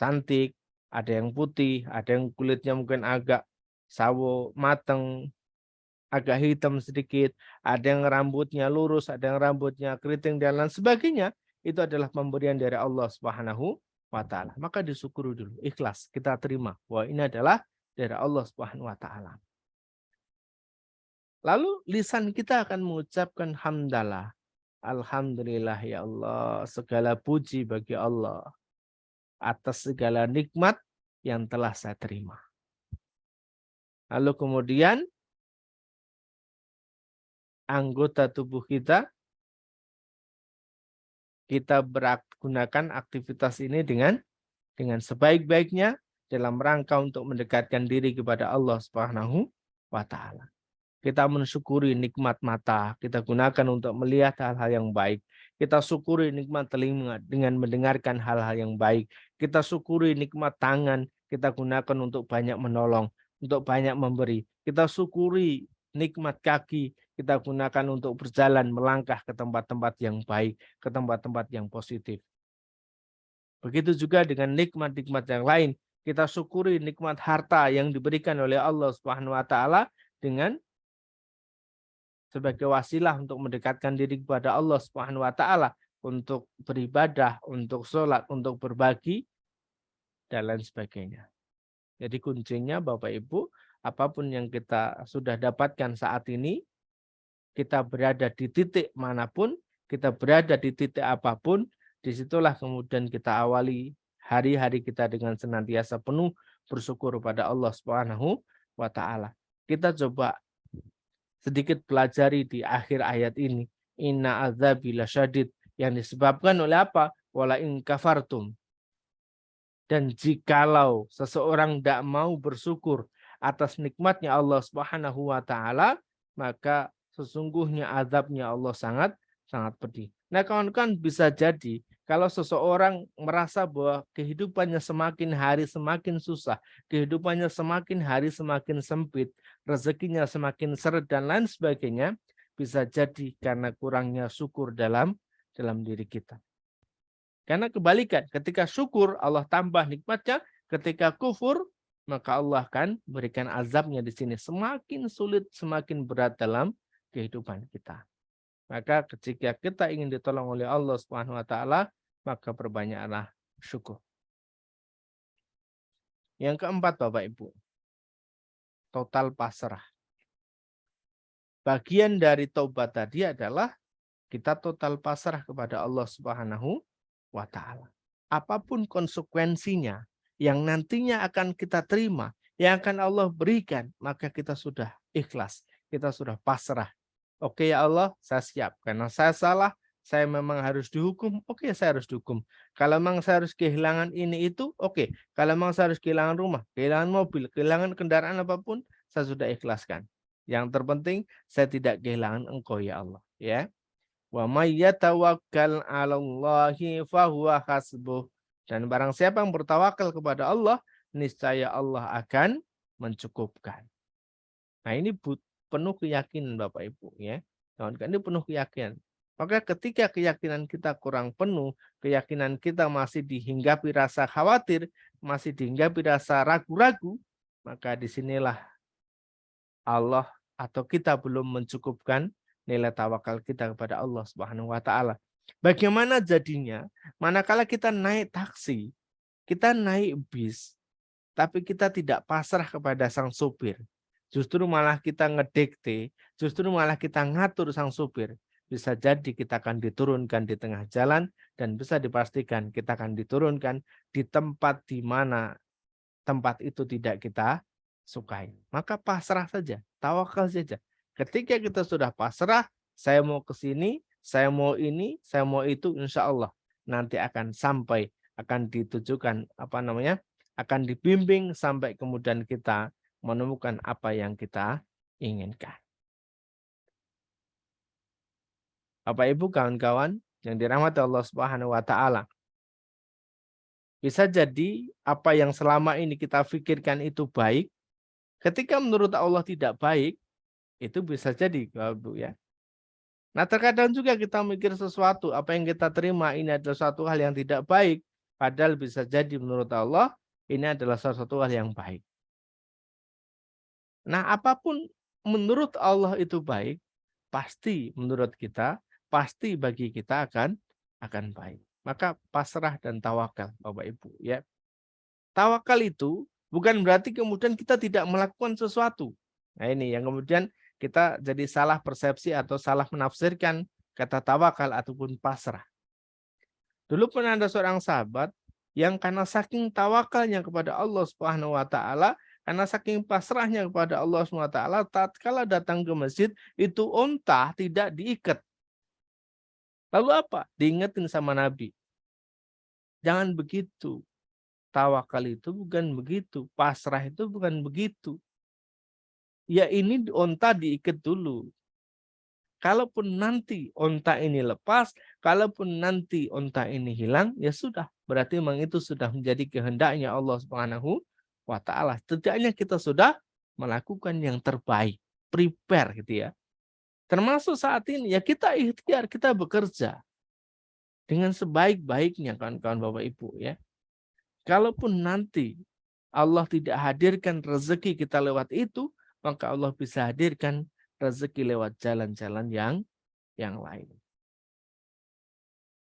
cantik, ada yang putih, ada yang kulitnya mungkin agak sawo mateng, agak hitam sedikit, ada yang rambutnya lurus, ada yang rambutnya keriting dan lain sebagainya. Itu adalah pemberian dari Allah Subhanahu wa taala. Maka disyukuri dulu, ikhlas, kita terima bahwa ini adalah dari Allah Subhanahu wa taala. Lalu lisan kita akan mengucapkan hamdalah. Alhamdulillah ya Allah, segala puji bagi Allah atas segala nikmat yang telah saya terima. Lalu kemudian anggota tubuh kita gunakan aktivitas ini dengan sebaik-baiknya dalam rangka untuk mendekatkan diri kepada Allah Subhanahu wa taala. Kita mensyukuri nikmat mata, kita gunakan untuk melihat hal-hal yang baik. Kita syukuri nikmat telinga dengan mendengarkan hal-hal yang baik. Kita syukuri nikmat tangan, kita gunakan untuk banyak menolong, untuk banyak memberi. Kita syukuri nikmat kaki, kita gunakan untuk berjalan, melangkah ke tempat-tempat yang baik, ke tempat-tempat yang positif. Begitu juga dengan nikmat-nikmat yang lain. Kita syukuri nikmat harta yang diberikan oleh Allah Subhanahu wa taala dengan sebagai wasilah untuk mendekatkan diri kepada Allah Subhanahu wa taala, untuk beribadah, untuk sholat, untuk berbagi dan lain sebagainya. Jadi kuncinya Bapak Ibu, apapun yang kita sudah dapatkan saat ini, kita berada di titik manapun, kita berada di titik apapun, disitulah kemudian kita awali hari-hari kita dengan senantiasa penuh bersyukur pada Allah Subhanahu wa taala. Kita coba sedikit pelajari di akhir ayat ini. Inna azabi lasyadid, yang disebabkan oleh apa? Wala in kafartum. Dan jikalau seseorang tidak mau bersyukur atas nikmatnya Allah Subhanahu wa taala, maka sesungguhnya azabnya Allah sangat pedih. Nah, kawan-kawan, bisa jadi kalau seseorang merasa bahwa kehidupannya semakin hari semakin susah, kehidupannya semakin hari semakin sempit, rezekinya semakin seret dan lain sebagainya, bisa jadi karena kurangnya syukur dalam diri kita. Karena kebalikan, ketika syukur Allah tambah nikmatnya, ketika kufur maka Allah akan berikan azabnya di sini. Semakin sulit, semakin berat dalam kehidupan kita. Maka ketika kita ingin ditolong oleh Allah Subhanahu wa taala, maka perbanyaklah syukur. Yang keempat Bapak Ibu, total pasrah. Bagian dari taubat tadi adalah kita total pasrah kepada Allah Subhanahu wa taala. Apapun konsekuensinya yang nantinya akan kita terima, yang akan Allah berikan, maka kita sudah ikhlas, kita sudah pasrah. Oke ya Allah, saya siap. Karena saya salah, saya memang harus dihukum. Oke, saya harus dihukum. Kalau memang saya harus kehilangan ini itu, oke. Kalau memang saya harus kehilangan rumah, kehilangan mobil, kehilangan kendaraan apapun, saya sudah ikhlaskan. Yang terpenting, saya tidak kehilangan Engkau ya Allah. Ya. Wa may yatawakkal 'alallahi fahuwa hasbuh. Dan barang siapa yang bertawakal kepada Allah, niscaya Allah akan mencukupkan. Nah, ini penuh keyakinan Bapak Ibu ya. Kawan-kawan, ini penuh keyakinan. Maka ketika keyakinan kita kurang penuh, keyakinan kita masih dihinggapi rasa khawatir, masih dihinggapi rasa ragu-ragu, maka disinilah Allah atau kita belum mencukupkan nilai tawakal kita kepada Allah Subhanahu wa taala. Bagaimana jadinya manakala kita naik taksi, kita naik bis, tapi kita tidak pasrah kepada sang sopir. Justru malah kita ngedikte, justru malah kita ngatur sang supir. Bisa jadi kita akan diturunkan di tengah jalan dan bisa dipastikan kita akan diturunkan di tempat di mana tempat itu tidak kita sukai. Maka pasrah saja, tawakal saja. Ketika kita sudah pasrah, saya mau ke sini, saya mau ini, saya mau itu, insya Allah nanti akan sampai, akan ditujukan, akan dibimbing sampai kemudian kita menemukan apa yang kita inginkan. Bapak Ibu kawan-kawan yang dirahmati Allah Subhanahu wa taala. Bisa jadi apa yang selama ini kita pikirkan itu baik, ketika menurut Allah tidak baik, itu bisa jadi Bapak Ibu ya. Nah, terkadang juga kita mikir sesuatu, apa yang kita terima ini adalah suatu hal yang tidak baik, padahal bisa jadi menurut Allah ini adalah suatu hal yang baik. Nah, apapun menurut Allah itu baik, pasti menurut kita, pasti bagi kita akan baik. Maka pasrah dan tawakal Bapak Ibu ya. Tawakal itu bukan berarti kemudian kita tidak melakukan sesuatu. Nah, ini yang kemudian kita jadi salah persepsi atau salah menafsirkan kata tawakal ataupun pasrah. Dulu pernah ada seorang sahabat yang karena saking tawakalnya kepada Allah Subhanahu wa taala, karena saking pasrahnya kepada Allah Subhanahu wa taala, tatkala datang ke masjid itu unta tidak diikat. Lalu apa? Diingetin sama Nabi. Jangan begitu. Tawakal itu bukan begitu. Pasrah itu bukan begitu. Ya ini unta diikat dulu. Kalaupun nanti unta ini lepas, kalaupun nanti unta ini hilang, ya sudah. Berarti memang itu sudah menjadi kehendaknya Allah Subhanahu wa taala. Setidaknya kita sudah melakukan yang terbaik, prepare gitu ya. Termasuk saat ini ya kita ikhtiar, kita bekerja dengan sebaik-baiknya kawan-kawan Bapak Ibu ya. Kalaupun nanti Allah tidak hadirkan rezeki kita lewat itu, maka Allah bisa hadirkan rezeki lewat jalan-jalan yang lain.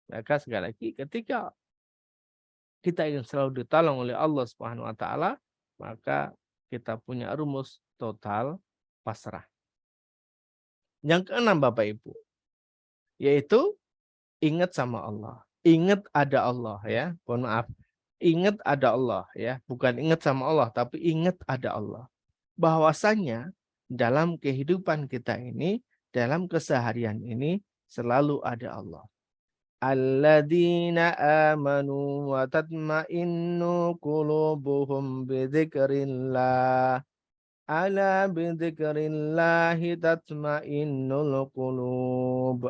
Maka sekali lagi ketika kita ingin selalu ditolong oleh Allah Subhanahu wa taala, maka kita punya rumus total pasrah. Yang keenam Bapak Ibu, yaitu ingat sama Allah. Ingat ada Allah ya. Mohon maaf. Ingat ada Allah ya, bukan ingat sama Allah tapi ingat ada Allah. Bahwasanya dalam kehidupan kita ini, dalam keseharian ini selalu ada Allah. Alladzina amanu wa tatma'innu qulubuhum bidzikrillah. Ala bidzikrillahi tatma'innul qulub.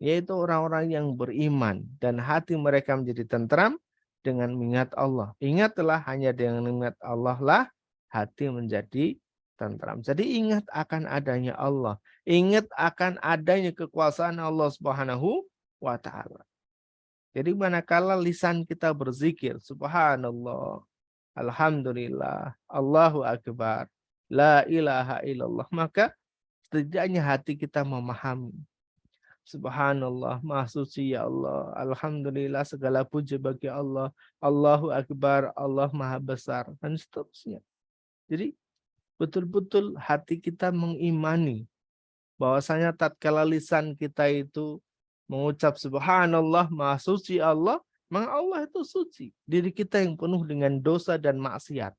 Yaitu orang-orang yang beriman dan hati mereka menjadi tentram dengan mengingat Allah. Ingatlah hanya dengan mengingat Allah lah hati menjadi tentram. Jadi ingat akan adanya Allah. Ingat akan adanya kekuasaan Allah Subhanahu wa taala. Jadi manakala lisan kita berzikir, subhanallah, alhamdulillah, Allahu akbar, la ilaha illallah, maka setidaknya hati kita memahami. Subhanallah, maha suci ya Allah, alhamdulillah, segala puji bagi Allah, Allahu akbar, Allah maha besar, dan seterusnya. Jadi betul-betul hati kita mengimani bahwasanya tatkala lisan kita itu mengucap subhanallah, maha suci Allah, maka Allah itu suci. Diri kita yang penuh dengan dosa dan maksiat.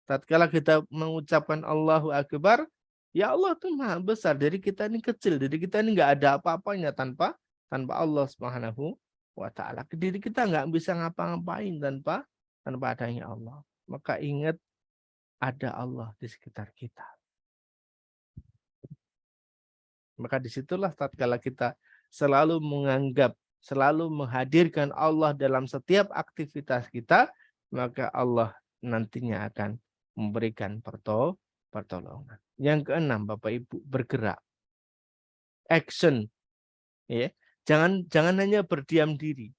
Tatkala kita mengucapkan Allahu Akbar, ya Allah itu maha besar. Diri kita ini kecil, diri kita ini nggak ada apa-apanya tanpa Allah Subhanahu wa taala. Diri kita nggak bisa ngapa-ngapain tanpa adanya Allah. Maka ingat ada Allah di sekitar kita. Maka disitulah tatkala kita selalu menganggap, selalu menghadirkan Allah dalam setiap aktivitas kita, maka Allah nantinya akan memberikan pertolongan. Yang keenam, Bapak Ibu, bergerak. Action. Ya. Jangan hanya berdiam diri.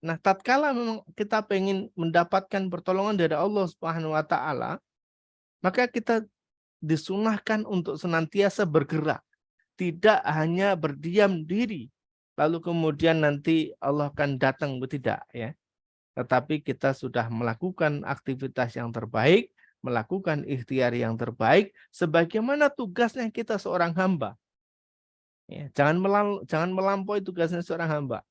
Nah, tatkala memang kita pengen mendapatkan pertolongan dari Allah Subhanahu wa taala, maka kita disunahkan untuk senantiasa bergerak. Tidak hanya berdiam diri, lalu kemudian nanti Allah akan datang, tidak ya. Tetapi kita sudah melakukan aktivitas yang terbaik, melakukan ikhtiar yang terbaik, sebagaimana tugasnya kita seorang hamba. Ya, jangan melampaui tugasnya seorang hamba.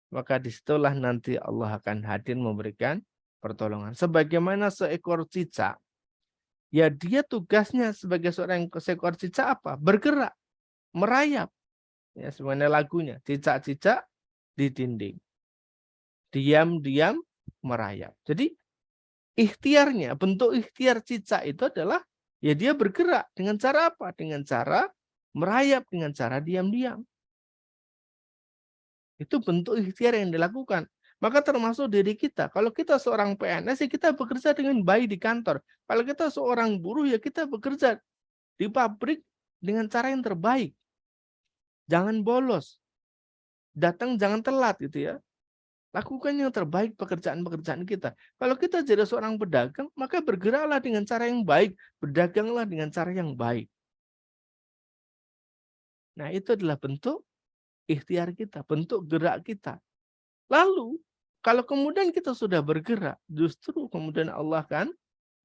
Maka disitulah nanti Allah akan hadir memberikan pertolongan. Sebagaimana seekor cicak, ya dia tugasnya sebagai seekor cicak apa? Bergerak, merayap. Ya, sebenarnya lagunya, cicak-cicak di dinding. Diam-diam merayap. Jadi ikhtiarnya, bentuk ikhtiar cicak itu adalah ya dia bergerak dengan cara apa? Dengan cara merayap, dengan cara diam-diam. Itu bentuk ikhtiar yang dilakukan. Maka termasuk diri kita. Kalau kita seorang PNS, ya kita bekerja dengan baik di kantor. Kalau kita seorang buruh, ya kita bekerja di pabrik dengan cara yang terbaik. Jangan bolos. Datang jangan telat gitu ya. Lakukan yang terbaik pekerjaan-pekerjaan kita. Kalau kita jadi seorang pedagang, maka bergeraklah dengan cara yang baik. Berdaganglah dengan cara yang baik. Nah, itu adalah bentuk ikhtiar kita, bentuk gerak kita. Lalu, kalau kemudian kita sudah bergerak, justru kemudian Allah kan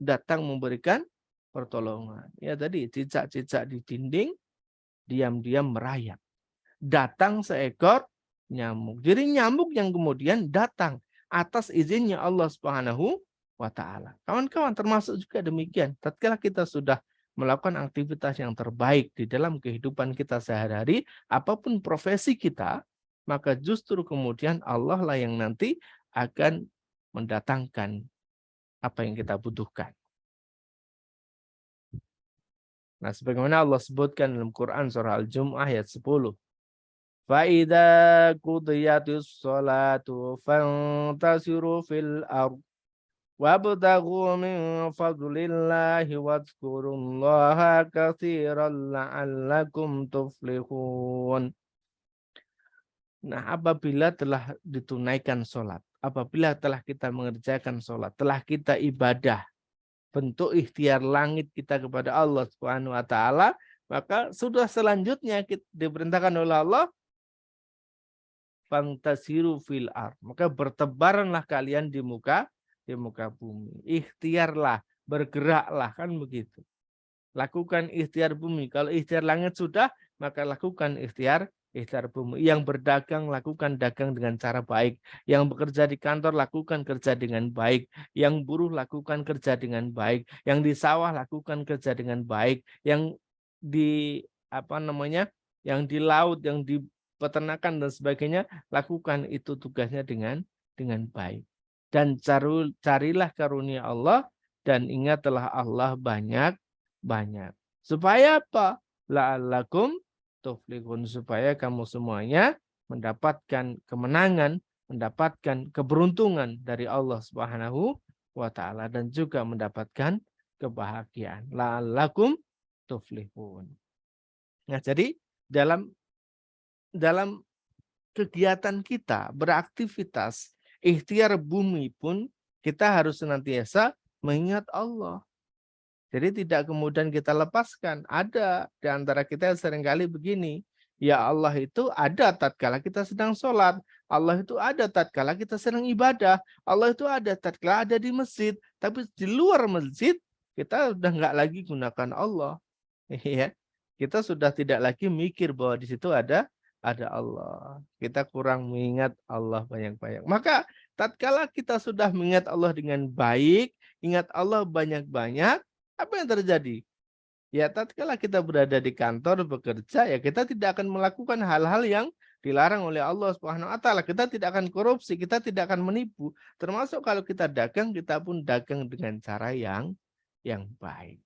datang memberikan pertolongan. Ya tadi, cicak-cicak di dinding, diam-diam merayap. Datang seekor nyamuk. Jadi nyamuk yang kemudian datang atas izinnya Allah Subhanahu wa taala. Kawan-kawan, termasuk juga demikian. Tatkala kita sudah melakukan aktivitas yang terbaik di dalam kehidupan kita sehari-hari, apapun profesi kita, maka justru kemudian Allah lah yang nanti akan mendatangkan apa yang kita butuhkan. Nah, sebagaimana Allah sebutkan dalam Quran surah Al-Jumu'ah ayat 10. فَإِذَا قُضِيَتِ الصَّلَاةُ فَانْتَشِرُوا فِي الْأَرْضِ وَابْتَغُوا مِنْ فَضْلِ اللَّهِ وَاذْكُرُوا اللَّهَ كَثِيرًا لَعَلَّكُمْ تُفْلِحُونَ. Nah, apabila telah ditunaikan sholat, apabila telah kita mengerjakan sholat, telah kita ibadah, bentuk ikhtiar langit kita kepada Allah Subhanahu wa taala, maka sudah selanjutnya kita diperintahkan oleh Allah, fantasiru fil ard. Maka bertebaranlah kalian di muka bumi. Ikhtiarlah, bergeraklah, kan begitu. Lakukan ikhtiar bumi. Kalau ikhtiar langit sudah, maka lakukan ikhtiar bumi. Yang berdagang, lakukan dagang dengan cara baik. Yang bekerja di kantor, lakukan kerja dengan baik. Yang buruh, lakukan kerja dengan baik. Yang di sawah, lakukan kerja dengan baik. Yang di yang di laut, yang di peternakan dan sebagainya, lakukan itu tugasnya dengan baik. Dan carilah karunia Allah dan ingatlah Allah banyak. Supaya apa? La'allakum tuflihun, supaya kamu semuanya mendapatkan kemenangan, mendapatkan keberuntungan dari Allah Subhanahu wa taala dan juga mendapatkan kebahagiaan. La'allakum tuflihun. Nah, jadi dalam kegiatan kita beraktivitas, ikhtiar bumi pun kita harus senantiasa mengingat Allah. Jadi tidak kemudian kita lepaskan. Ada di antara kita seringkali begini, ya Allah itu ada tatkala kita sedang sholat, Allah itu ada tatkala kita sedang ibadah, Allah itu ada tatkala ada di masjid, tapi di luar masjid kita udah nggak lagi gunakan Allah. Ya, kita sudah tidak lagi mikir bahwa di situ ada Allah. Kita kurang mengingat Allah banyak-banyak. Maka tatkala kita sudah mengingat Allah dengan baik, ingat Allah banyak-banyak, apa yang terjadi? Ya, tatkala kita berada di kantor bekerja, ya kita tidak akan melakukan hal-hal yang dilarang oleh Allah Subhanahu wa taala. Kita tidak akan korupsi, kita tidak akan menipu. Termasuk kalau kita dagang, kita pun dagang dengan cara yang baik.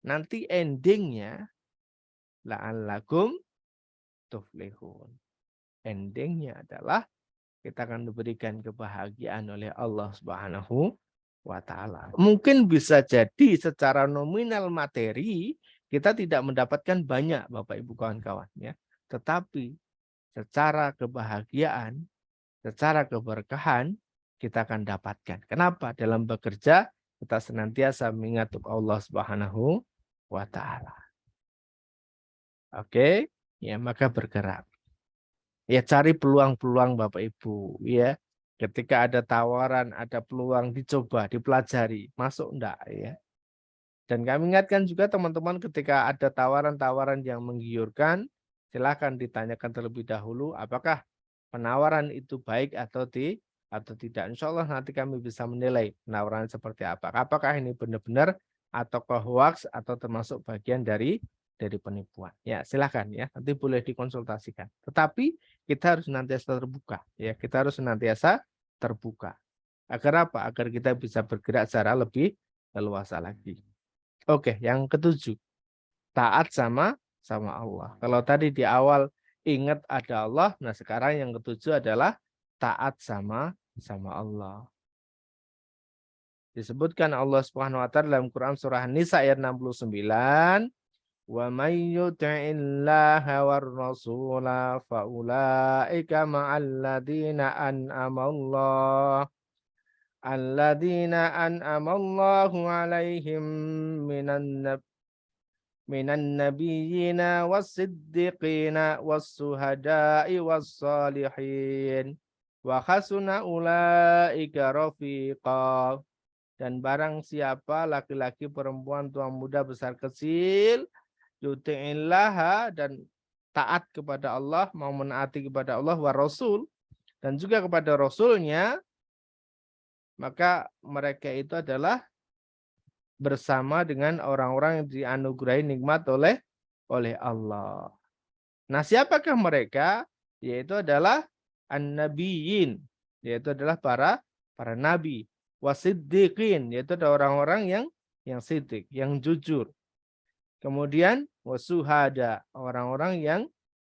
Nanti endingnya la'allakum tuflihun. Endingnya adalah kita akan diberikan kebahagiaan oleh Allah Subhanahu wa taala. Mungkin bisa jadi secara nominal materi kita tidak mendapatkan banyak Bapak Ibu kawan-kawan ya. Tetapi secara kebahagiaan, secara keberkahan kita akan dapatkan. Kenapa? Dalam bekerja kita senantiasa mengingat Allah Subhanahu wa taala. Oke, ya maka bergerak. Ya cari peluang-peluang Bapak Ibu ya. Ketika ada tawaran, ada peluang dicoba, dipelajari, masuk enggak ya. Dan kami ingatkan juga teman-teman ketika ada tawaran-tawaran yang menggiurkan, silakan ditanyakan terlebih dahulu apakah penawaran itu baik atau atau tidak. Insya Allah nanti kami bisa menilai penawaran seperti apa. Apakah ini benar-benar ataukah hoax atau termasuk bagian dari penipuan. Ya, silakan ya. Nanti boleh dikonsultasikan. Tetapi kita harus senantiasa terbuka. Ya, kita harus senantiasa terbuka. Agar apa? Agar kita bisa bergerak secara lebih leluasa lagi. Oke, yang ketujuh, taat sama Allah. Kalau tadi di awal ingat ada Allah, nah sekarang yang ketujuh adalah taat sama Allah. Disebutkan Allah Subhanahu wa taala dalam Quran surah Nisa ayat 69, "Wa may yuti'illaha war rasula fa ulaika ma'al ladzina an'ama Allahu 'alaihim minan nabiyyina was-siddiqina was-suhada'i was-salihin wa hasuna ulaika rafiqa." Dan barang siapa laki-laki, perempuan, tua muda, besar kecil, yuti'illaha dan taat kepada Allah, mau menaati kepada Allah wa Rasul dan juga kepada Rasulnya, maka mereka itu adalah bersama dengan orang-orang yang dianugerahi nikmat oleh Allah. Nah, siapakah mereka? Yaitu adalah an-nabiyyin, yaitu adalah para nabi, wasiddiqin, yaitu ada orang-orang yang siddiq, yang jujur. Kemudian wasuhada, orang-orang yang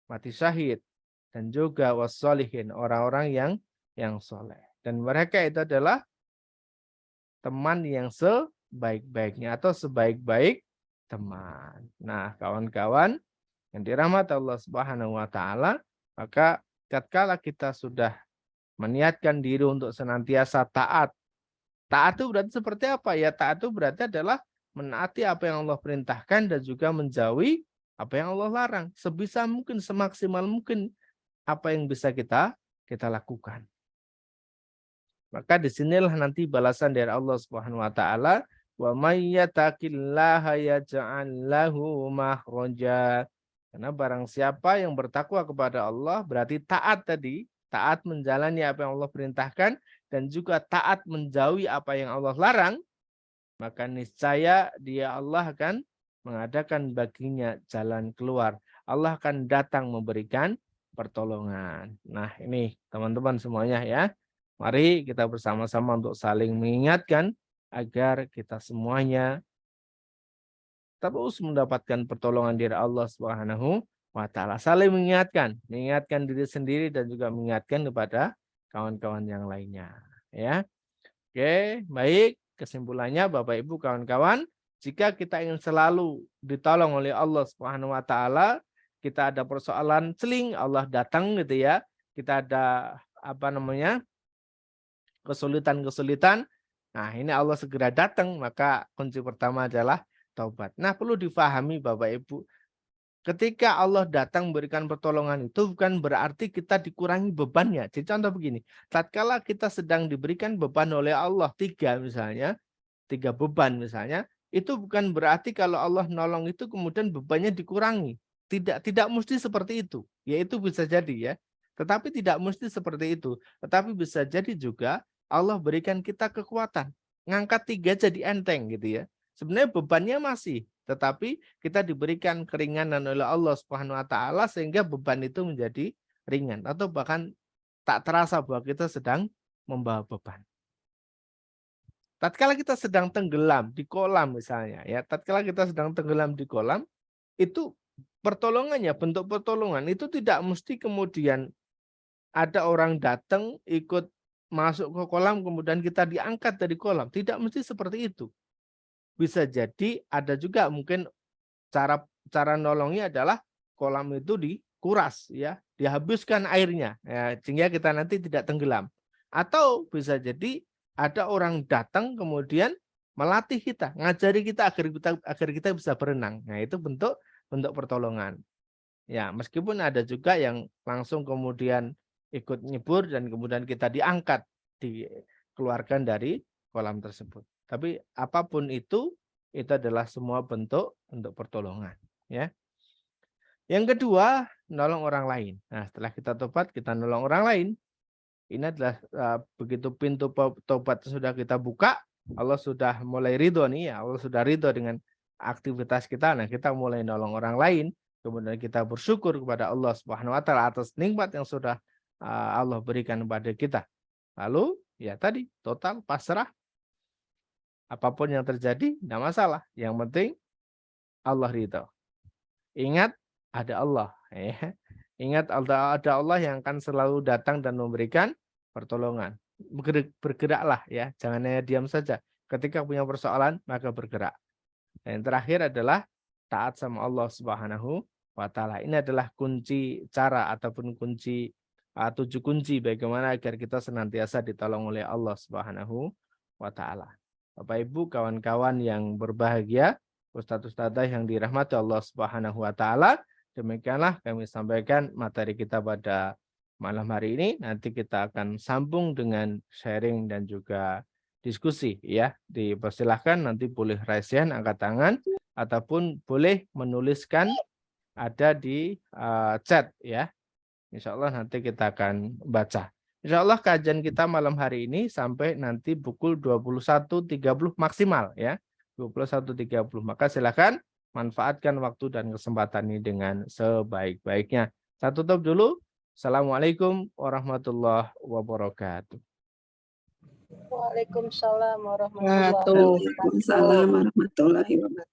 mati syahid, dan juga wassolihin, orang-orang yang soleh. Dan mereka itu adalah teman yang sebaik-baiknya atau sebaik-baik teman. Nah, kawan-kawan yang dirahmati Allah Subhanahu wa taala, maka tatkala kita sudah meniatkan diri untuk senantiasa taat. Taat itu berarti seperti apa? Ya, taat itu berarti adalah menaati apa yang Allah perintahkan dan juga menjauhi apa yang Allah larang. Sebisa mungkin, semaksimal mungkin apa yang bisa kita lakukan. Maka disinilah nanti balasan dari Allah Subhanahu wa taala, wa may yattaqillaha yaj'al lahu makhraja. Karena barang siapa yang bertakwa kepada Allah berarti taat tadi, taat menjalani apa yang Allah perintahkan dan juga taat menjauhi apa yang Allah larang, maka niscaya dia Allah akan mengadakan baginya jalan keluar. Allah akan datang memberikan pertolongan. Nah, ini teman-teman semuanya ya. Mari kita bersama-sama untuk saling mengingatkan agar kita semuanya terus mendapatkan pertolongan dari Allah Subhanahu wa taala. Saling mengingatkan diri sendiri dan juga mengingatkan kepada kawan-kawan yang lainnya, ya. Oke, baik. Kesimpulannya Bapak Ibu kawan-kawan, jika kita ingin selalu ditolong oleh Allah Subhanahu wa taala, kita ada persoalan celing, Allah datang gitu ya. Kita ada kesulitan-kesulitan. Nah, ini Allah segera datang, maka kunci pertama adalah taubat. Nah, perlu difahami Bapak Ibu, ketika Allah datang memberikan pertolongan itu bukan berarti kita dikurangi bebannya. Jadi contoh begini, tatkala kita sedang diberikan beban oleh Allah tiga beban misalnya, itu bukan berarti kalau Allah nolong itu kemudian bebannya dikurangi. Tidak mesti seperti itu. Yaitu bisa jadi ya. Tetapi tidak mesti seperti itu. Tetapi bisa jadi juga Allah berikan kita kekuatan. Ngangkat tiga jadi enteng gitu ya. Sebenarnya bebannya masih, tetapi kita diberikan keringanan oleh Allah Subhanahu wa taala sehingga beban itu menjadi ringan atau bahkan tak terasa bahwa kita sedang membawa beban. Tatkala kita sedang tenggelam di kolam misalnya ya, tatkala kita sedang tenggelam di kolam, itu pertolongannya, bentuk pertolongan itu tidak mesti kemudian ada orang datang ikut masuk ke kolam kemudian kita diangkat dari kolam, tidak mesti seperti itu. Bisa jadi ada juga mungkin cara nolongnya adalah kolam itu dikuras ya, dihabiskan airnya ya, sehingga kita nanti tidak tenggelam. Atau bisa jadi ada orang datang kemudian melatih kita, ngajari kita agar kita bisa berenang. Nah, itu bentuk pertolongan. Ya, meskipun ada juga yang langsung kemudian ikut nyebur dan kemudian kita diangkat, dikeluarkan dari kolam tersebut. Tapi apapun itu adalah semua bentuk pertolongan, ya. Yang kedua, nolong orang lain. Nah, setelah kita tobat, kita nolong orang lain. Ini adalah begitu pintu tobat sudah kita buka, Allah sudah mulai ridho nih ya, Allah sudah ridho dengan aktivitas kita. Nah, kita mulai nolong orang lain, kemudian kita bersyukur kepada Allah Subhanahu wa taala atas nikmat yang sudah Allah berikan kepada kita. Lalu ya tadi total pasrah, apapun yang terjadi tidak masalah. Yang penting Allah ridho. Ingat ada Allah, ya. Ingat ada Allah yang akan selalu datang dan memberikan pertolongan. Bergeraklah ya, jangan hanya diam saja. Ketika punya persoalan maka bergerak. Dan yang terakhir adalah taat sama Allah Subhanahu wa taala. Ini adalah kunci cara ataupun kunci 7 kunci bagaimana agar kita senantiasa ditolong oleh Allah Subhanahu wa taala. Bapak Ibu, kawan-kawan yang berbahagia, ustadz-ustadzah yang dirahmati Allah Subhanahu wa taala, demikianlah kami sampaikan materi kita pada malam hari ini. Nanti kita akan sambung dengan sharing dan juga diskusi ya. Dipersilahkan nanti boleh raise hand, angkat tangan, ataupun boleh menuliskan ada di chat ya. Insya Allah nanti kita akan baca. Insya Allah kajian kita malam hari ini sampai nanti pukul 21.30 maksimal ya. 21.30. Maka silakan manfaatkan waktu dan kesempatan ini dengan sebaik-baiknya. Saya tutup dulu. Assalamualaikum warahmatullahi wabarakatuh. Waalaikumsalam warahmatullahi Waalaikumsalam wabarakatuh. warahmatullahi wabarakatuh.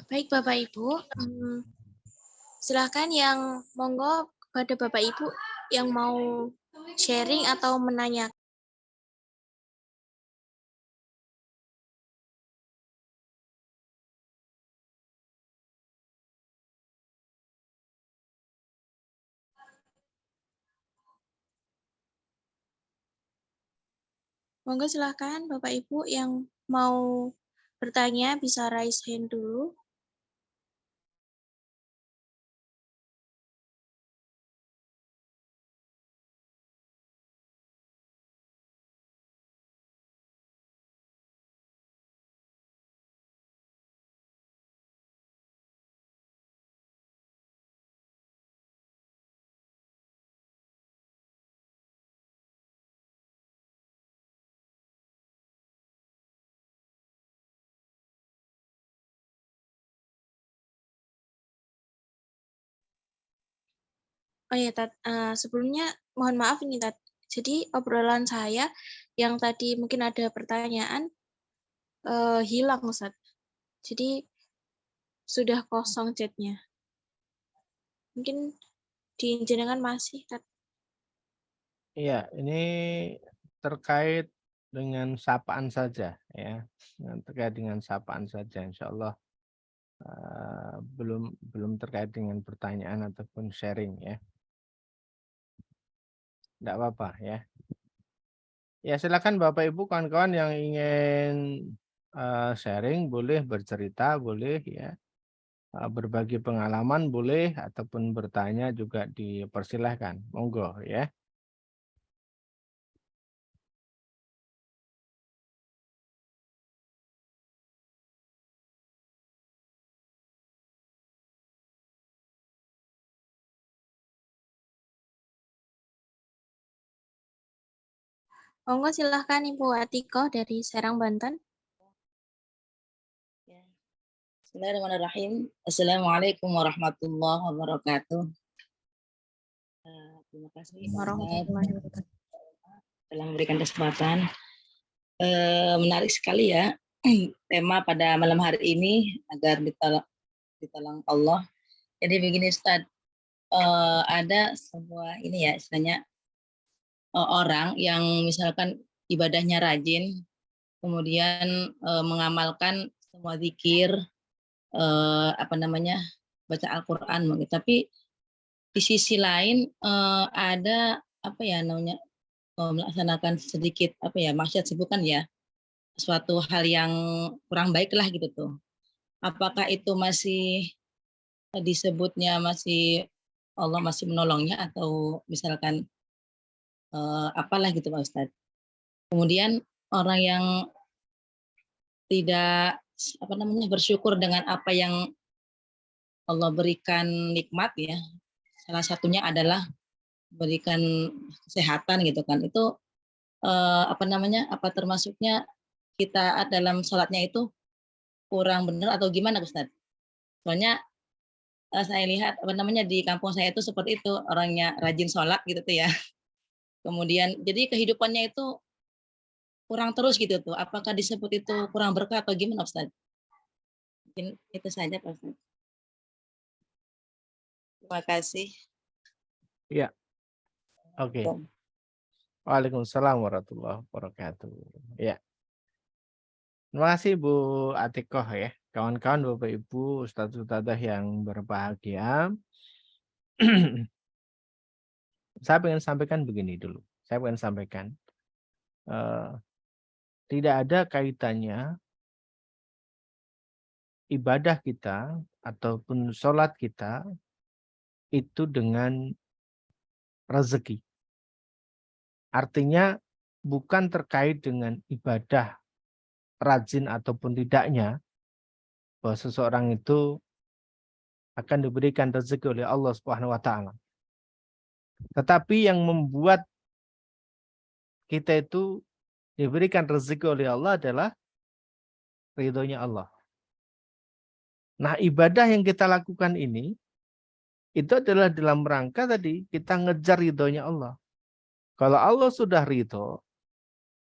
Baik Bapak Ibu, silakan yang monggo kepada Bapak Ibu yang mau sharing atau menanyakan. Monggo silakan Bapak Ibu yang mau bertanya bisa raise hand dulu. Oh ya, Tat, sebelumnya mohon maaf ini, Tat. Jadi obrolan saya yang tadi mungkin ada pertanyaan hilang, Ustaz. Jadi sudah kosong chatnya. Mungkin di jenengan masih, Tat. Iya, ini terkait dengan sapaan saja ya. Terkait dengan sapaan saja, insya Allah belum terkait dengan pertanyaan ataupun sharing ya. Tidak apa-apa ya. Ya silakan Bapak Ibu kawan-kawan yang ingin sharing boleh bercerita boleh ya. Berbagi pengalaman boleh ataupun bertanya juga dipersilahkan. Monggo ya. Monggo silahkan Ibu Atiko dari Serang, Banten. Ya. Bismillahirrahmanirrahim. Assalamualaikum warahmatullahi wabarakatuh. Terima kasih Pak Ustadz Warahmatullahi wabarakatuh. telah memberikan kesempatan. Menarik sekali ya tema pada malam hari ini agar ditolong Allah. Jadi begini Ustadz, ada sebuah ini ya istilahnya orang yang misalkan ibadahnya rajin, kemudian mengamalkan semua zikir, baca Al-Quran, tapi di sisi lain ada melaksanakan sedikit maksiat bukan ya, suatu hal yang kurang baik lah gitu tuh. Apakah itu masih disebutnya masih Allah masih menolongnya atau misalkan apalah gitu Pak Ustadz. Kemudian orang yang tidak bersyukur dengan apa yang Allah berikan nikmat ya, salah satunya adalah berikan kesehatan gitu kan, itu apa termasuknya kita dalam sholatnya itu kurang benar atau gimana Ustadz? Soalnya saya lihat di kampung saya itu seperti itu, orangnya rajin sholat gitu tuh ya, kemudian jadi kehidupannya itu kurang terus gitu tuh, apakah disebut itu kurang berkah atau gimana Ustadz? Mungkin itu saja Pak Ustadz. Terima kasih. Ya. Oke. Waalaikumsalam warahmatullahi wabarakatuh. Ya. Terima kasih Bu Atikoh ya. Kawan-kawan Bapak Ibu, Ustadz-ustadzah yang berbahagia. Saya ingin sampaikan begini dulu. Saya ingin sampaikan. Tidak ada kaitannya ibadah kita ataupun sholat kita itu dengan rezeki. Artinya bukan terkait dengan ibadah rajin ataupun tidaknya, bahwa seseorang itu akan diberikan rezeki oleh Allah Subhanahu wa taala. Tetapi yang membuat kita itu diberikan rezeki oleh Allah adalah ridhonya Allah. Nah, ibadah yang kita lakukan ini itu adalah dalam rangka tadi kita ngejar ridhonya Allah. Kalau Allah sudah ridho,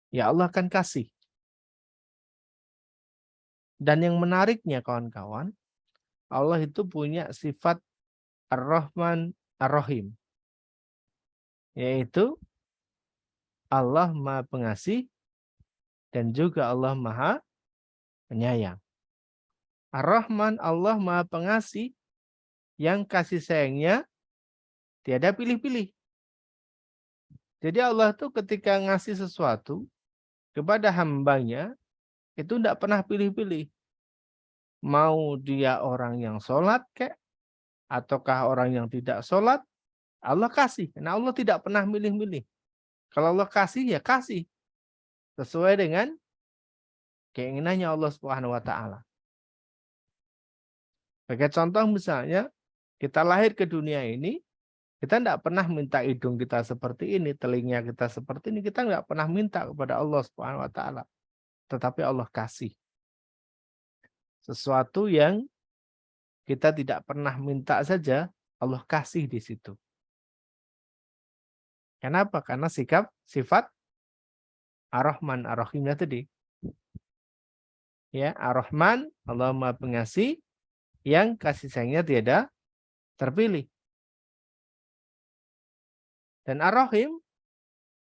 ya Allah akan kasih. Dan yang menariknya kawan-kawan, Allah itu punya sifat Ar-Rahman Ar-Rahim. Yaitu Allah Maha Pengasih dan juga Allah Maha Penyayang. Ar-Rahman, Allah Maha Pengasih yang kasih sayangnya tiada pilih-pilih. Jadi Allah tuh ketika ngasih sesuatu kepada hambanya itu tidak pernah pilih-pilih. Mau dia orang yang sholat kek, ataukah orang yang tidak sholat, Allah kasih. Nah, Allah tidak pernah milih-milih. Kalau Allah kasih, ya kasih. Sesuai dengan keinginannya Allah Subhanahu wa taala. Sebagai contoh misalnya, kita lahir ke dunia ini, kita tidak pernah minta hidung kita seperti ini, telinga kita seperti ini. Kita tidak pernah minta kepada Allah Subhanahu wa taala. Tetapi Allah kasih. Sesuatu yang kita tidak pernah minta saja, Allah kasih di situ. Kenapa? Karena sifat Ar-Rahman Ar-Rahimnya tadi. Ya, Ar-Rahman, Allah Maha Pengasih, yang kasih sayangnya tiada terpilih. Dan Ar-Rahim,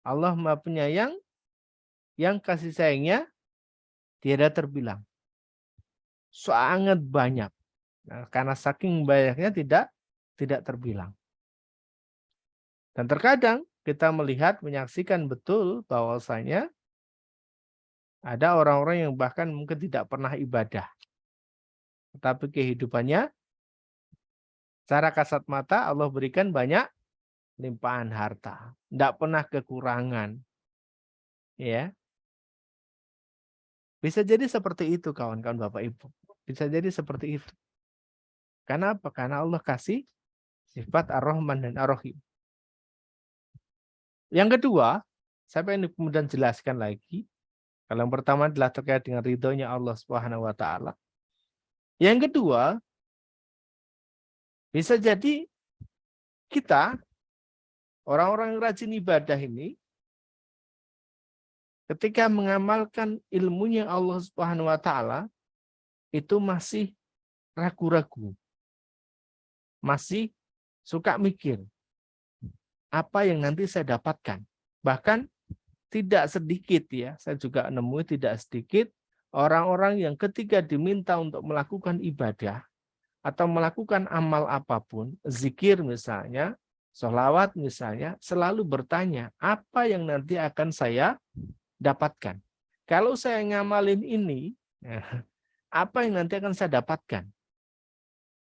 Allah Maha Penyayang, yang kasih sayangnya tiada terbilang. Sangat banyak. Nah, karena saking banyaknya tidak terbilang. Dan terkadang kita melihat, menyaksikan betul bahwasanya ada orang-orang yang bahkan mungkin tidak pernah ibadah. Tetapi kehidupannya secara kasat mata Allah berikan banyak limpahan harta. Tidak pernah kekurangan. Ya. Bisa jadi seperti itu kawan-kawan Bapak Ibu. Bisa jadi seperti itu. Karena apa? Karena Allah kasih sifat Ar-Rahman dan Ar-Rahim. Yang kedua, Saya ingin kemudian jelaskan lagi. Kalau yang pertama adalah terkait dengan ridhonya Allah Subhanahu wa taala. Yang kedua, bisa jadi kita orang-orang yang rajin ibadah ini ketika mengamalkan ilmunya Allah Subhanahu wa taala itu masih ragu-ragu. Masih suka mikir apa yang nanti saya dapatkan. Bahkan tidak sedikit ya, saya juga nemui tidak sedikit orang-orang yang ketika diminta untuk melakukan ibadah atau melakukan amal apapun, zikir misalnya, sholawat misalnya, selalu bertanya, apa yang nanti akan saya dapatkan? Kalau saya ngamalin ini, apa yang nanti akan saya dapatkan?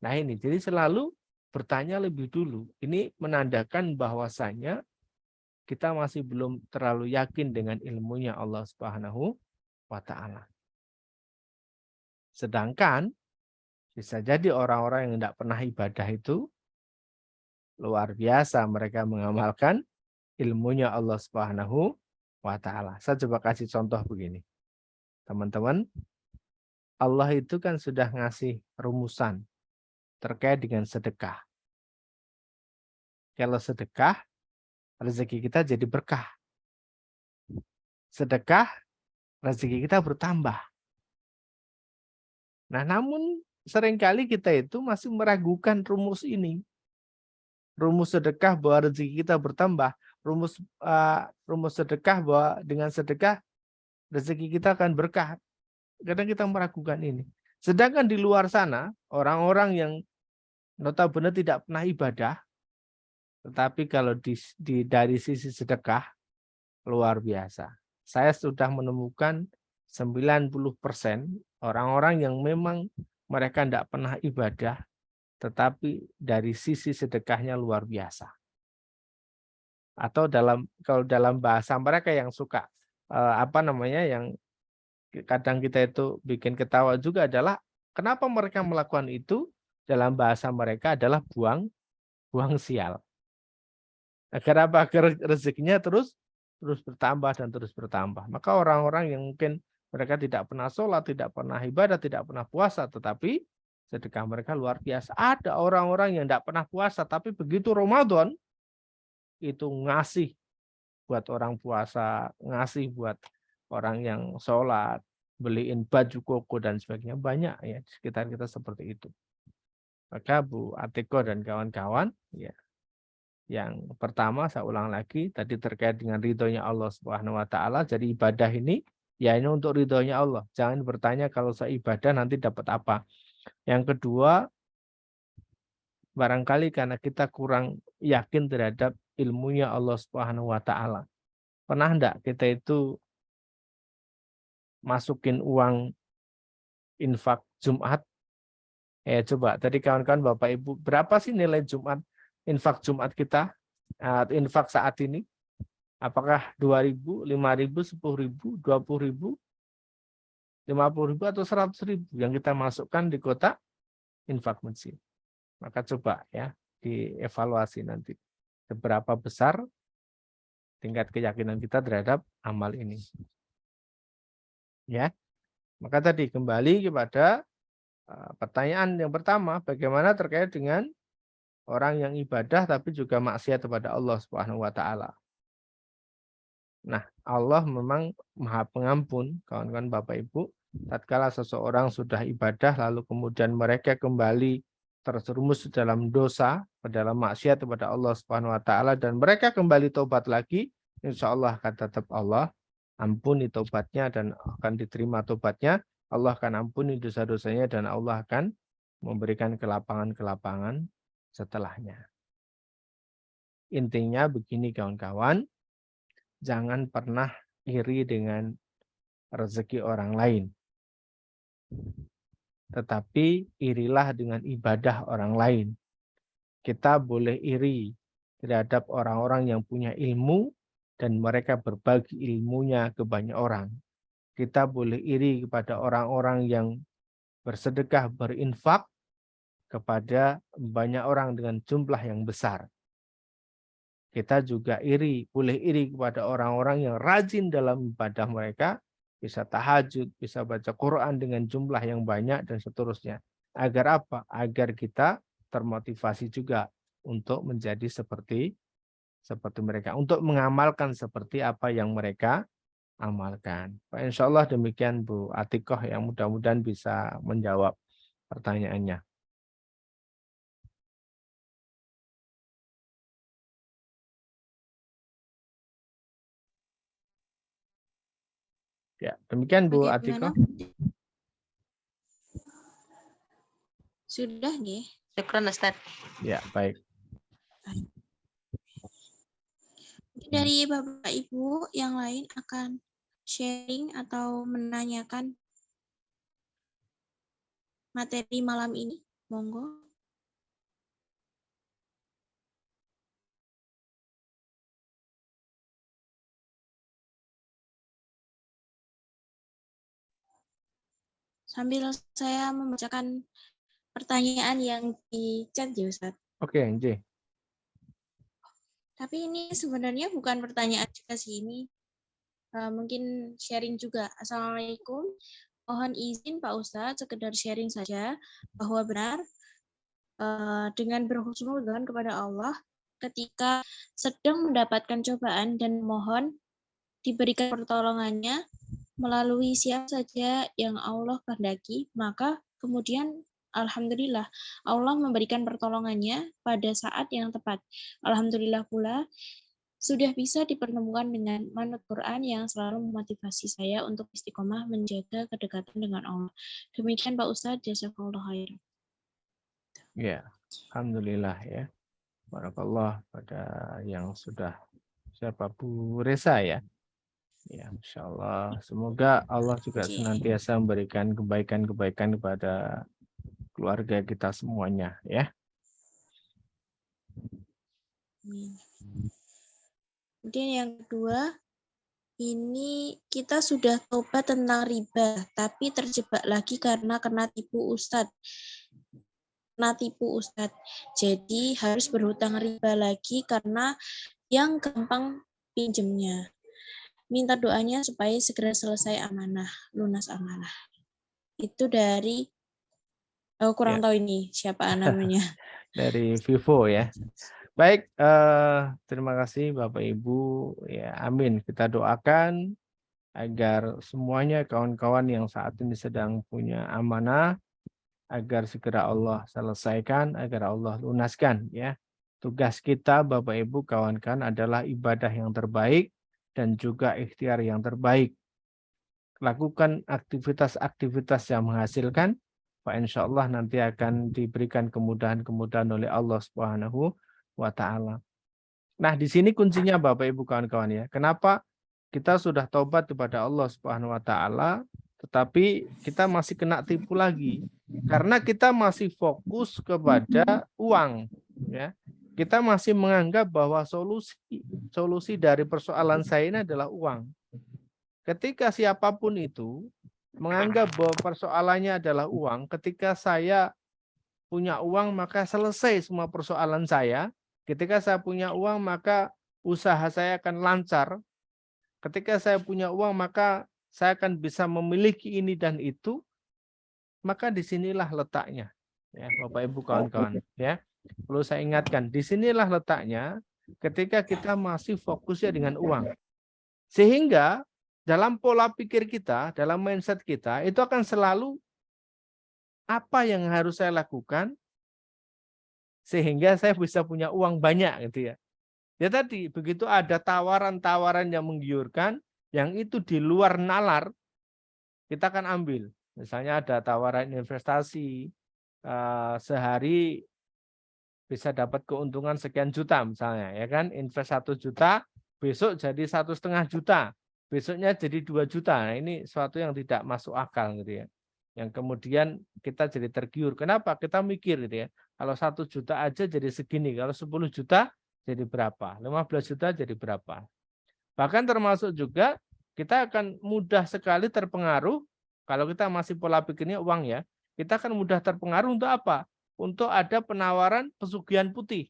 Nah ini, jadi selalu bertanya lebih dulu. Ini menandakan bahwasanya kita masih belum terlalu yakin dengan ilmunya Allah Subhanahu wa taala. Sedangkan bisa jadi orang-orang yang tidak pernah ibadah itu luar biasa mereka mengamalkan ilmunya Allah Subhanahu wa taala. Saya coba kasih contoh begini. Teman-teman, Allah itu kan sudah ngasih rumusan terkait dengan sedekah. Kalau sedekah, rezeki kita jadi berkah. Sedekah, rezeki kita bertambah. Nah, namun seringkali kita itu masih meragukan rumus ini. Rumus sedekah bahwa rezeki kita bertambah. Rumus sedekah bahwa dengan sedekah rezeki kita akan berkah. Kadang kita meragukan ini. Sedangkan di luar sana, orang-orang yang notabene tidak pernah ibadah, tetapi kalau dari sisi sedekah, luar biasa. Saya sudah menemukan 90% orang-orang yang memang mereka tidak pernah ibadah, tetapi dari sisi sedekahnya luar biasa. Atau kalau dalam bahasa mereka yang suka yang kadang kita itu bikin ketawa juga adalah kenapa mereka melakukan itu, dalam bahasa mereka adalah buang sial. Agar apa? Agar rezekinya terus bertambah dan terus bertambah. Maka orang-orang yang mungkin mereka tidak pernah sholat, tidak pernah ibadah, tidak pernah puasa, tetapi sedekah mereka luar biasa. Ada orang-orang yang tidak pernah puasa, tapi begitu Ramadan, itu ngasih buat orang puasa, ngasih buat orang yang sholat, beliin baju koko dan sebagainya. Banyak ya di sekitar kita seperti itu. Maka Bu Atiko dan kawan-kawan, ya, yang pertama saya ulang lagi, tadi terkait dengan ridhonya Allah Subhanahu wa taala. Jadi ibadah ini ya ini untuk ridhonya Allah. Jangan bertanya kalau saya ibadah nanti dapat apa. Yang kedua, barangkali karena kita kurang yakin terhadap ilmunya Allah Subhanahu wa taala. Pernah enggak kita itu masukin uang infak Jumat? Coba tadi kawan-kawan Bapak Ibu, berapa sih nilai infak Jumat kita? Infak saat ini? Apakah 2.000, 5.000, 10.000, 20.000, 50.000 atau 100.000 yang kita masukkan di kotak infak masjid? Maka coba ya dievaluasi nanti seberapa besar tingkat keyakinan kita terhadap amal ini. Ya. Maka tadi kembali kepada pertanyaan yang pertama, bagaimana terkait dengan orang yang ibadah tapi juga maksiat kepada Allah Subhanahu wa taala. Nah, Allah memang Maha Pengampun, kawan-kawan Bapak Ibu. Tatkala seseorang sudah ibadah lalu kemudian mereka kembali terjerumus dalam dosa, dalam maksiat kepada Allah Subhanahu wa taala dan mereka kembali tobat lagi, insya Allah akan tetap Allah ampuni tobatnya dan akan diterima tobatnya. Allah akan ampuni dosa-dosanya dan Allah akan memberikan kelapangan-kelapangan setelahnya. Intinya begini kawan-kawan, jangan pernah iri dengan rezeki orang lain. Tetapi irilah dengan ibadah orang lain. Kita boleh iri terhadap orang-orang yang punya ilmu dan mereka berbagi ilmunya ke banyak orang. Kita boleh iri kepada orang-orang yang bersedekah, berinfak kepada banyak orang dengan jumlah yang besar. kita juga boleh iri kepada orang-orang yang rajin dalam ibadah mereka, bisa tahajud, bisa baca Quran dengan jumlah yang banyak dan seterusnya. Agar apa? Agar kita termotivasi juga untuk menjadi seperti mereka, untuk mengamalkan seperti apa yang mereka amalkan. Insya Allah demikian Bu Atikoh, yang mudah-mudahan bisa menjawab pertanyaannya. Ya, demikian Bu Atikoh. Bagaimana? Sudah nih. Syukran Ustaz. Ya, baik. Dari Bapak Ibu yang lain akan sharing atau menanyakan materi malam ini, monggo. Sambil saya membacakan pertanyaan yang di chat ya Ustaz. Oke, Nji. Tapi ini sebenarnya bukan pertanyaan juga sih, ini mungkin sharing juga. Assalamualaikum, mohon izin Pak Ustadz, sekedar sharing saja bahwa benar dengan berhusnudzon kepada Allah ketika sedang mendapatkan cobaan dan mohon diberikan pertolongannya melalui siapa saja yang Allah kehendaki, maka kemudian alhamdulillah Allah memberikan pertolongannya pada saat yang tepat. Alhamdulillah pula sudah bisa dipertemukan dengan manut Quran yang selalu memotivasi saya untuk istiqomah menjaga kedekatan dengan Allah. Demikian Pak Ustadz, jazakallahu khairan. Ya, alhamdulillah ya. Barakallah pada yang sudah, siapa Bu Reza ya. Ya, Masya Allah. Semoga Allah juga senantiasa memberikan kebaikan-kebaikan kepada keluarga kita semuanya ya. Kemudian yang kedua, ini kita sudah tobat tentang riba, tapi terjebak lagi karena kena tipu Ustadz. Jadi harus berhutang riba lagi karena yang gampang pinjemnya. Minta doanya supaya segera selesai amanah, lunas amanah. Itu dari kurang tahu ini siapa namanya. Dari Vivo ya. Baik, terima kasih Bapak Ibu. Ya, amin. Kita doakan agar semuanya kawan-kawan yang saat ini sedang punya amanah, agar segera Allah selesaikan, agar Allah lunaskan ya. Tugas kita Bapak Ibu kawan-kawan adalah ibadah yang terbaik dan juga ikhtiar yang terbaik. Lakukan aktivitas-aktivitas yang menghasilkan, Pak insya Allah nanti akan diberikan kemudahan-kemudahan oleh Allah Subhanahu wa Ta'ala. Nah, di sini kuncinya Bapak Ibu kawan-kawan ya. Kenapa kita sudah taubat kepada Allah Subhanahu wa Ta'ala, tetapi kita masih kena tipu lagi? Karena kita masih fokus kepada uang ya. Kita masih menganggap bahwa solusi dari persoalan saya ini adalah uang. Ketika siapapun itu menganggap bahwa persoalannya adalah uang, ketika saya punya uang maka selesai semua persoalan saya. Ketika saya punya uang maka usaha saya akan lancar. Ketika saya punya uang maka saya akan bisa memiliki ini dan itu. Maka disinilah letaknya, ya Bapak Ibu kawan-kawan. Ya, perlu saya ingatkan, disinilah letaknya ketika kita masih fokusnya dengan uang. Sehingga dalam pola pikir kita, dalam mindset kita, itu akan selalu apa yang harus saya lakukan sehingga saya bisa punya uang banyak gitu ya. Ya tadi, begitu ada tawaran-tawaran yang menggiurkan, yang itu di luar nalar, kita akan ambil. Misalnya ada tawaran investasi, sehari bisa dapat keuntungan sekian juta misalnya, ya kan? Invest 1 juta, besok jadi 1,5 juta. Besoknya jadi 2 juta. Nah, ini suatu yang tidak masuk akal gitu ya. Yang kemudian kita jadi tergiur. Kenapa? Kita mikir gitu ya. Kalau 1 juta aja jadi segini, kalau 10 juta jadi berapa? 15 juta jadi berapa? Bahkan termasuk juga kita akan mudah sekali terpengaruh kalau kita masih pola pikirnya uang ya. Kita akan mudah terpengaruh untuk apa? Untuk ada penawaran pesugihan putih.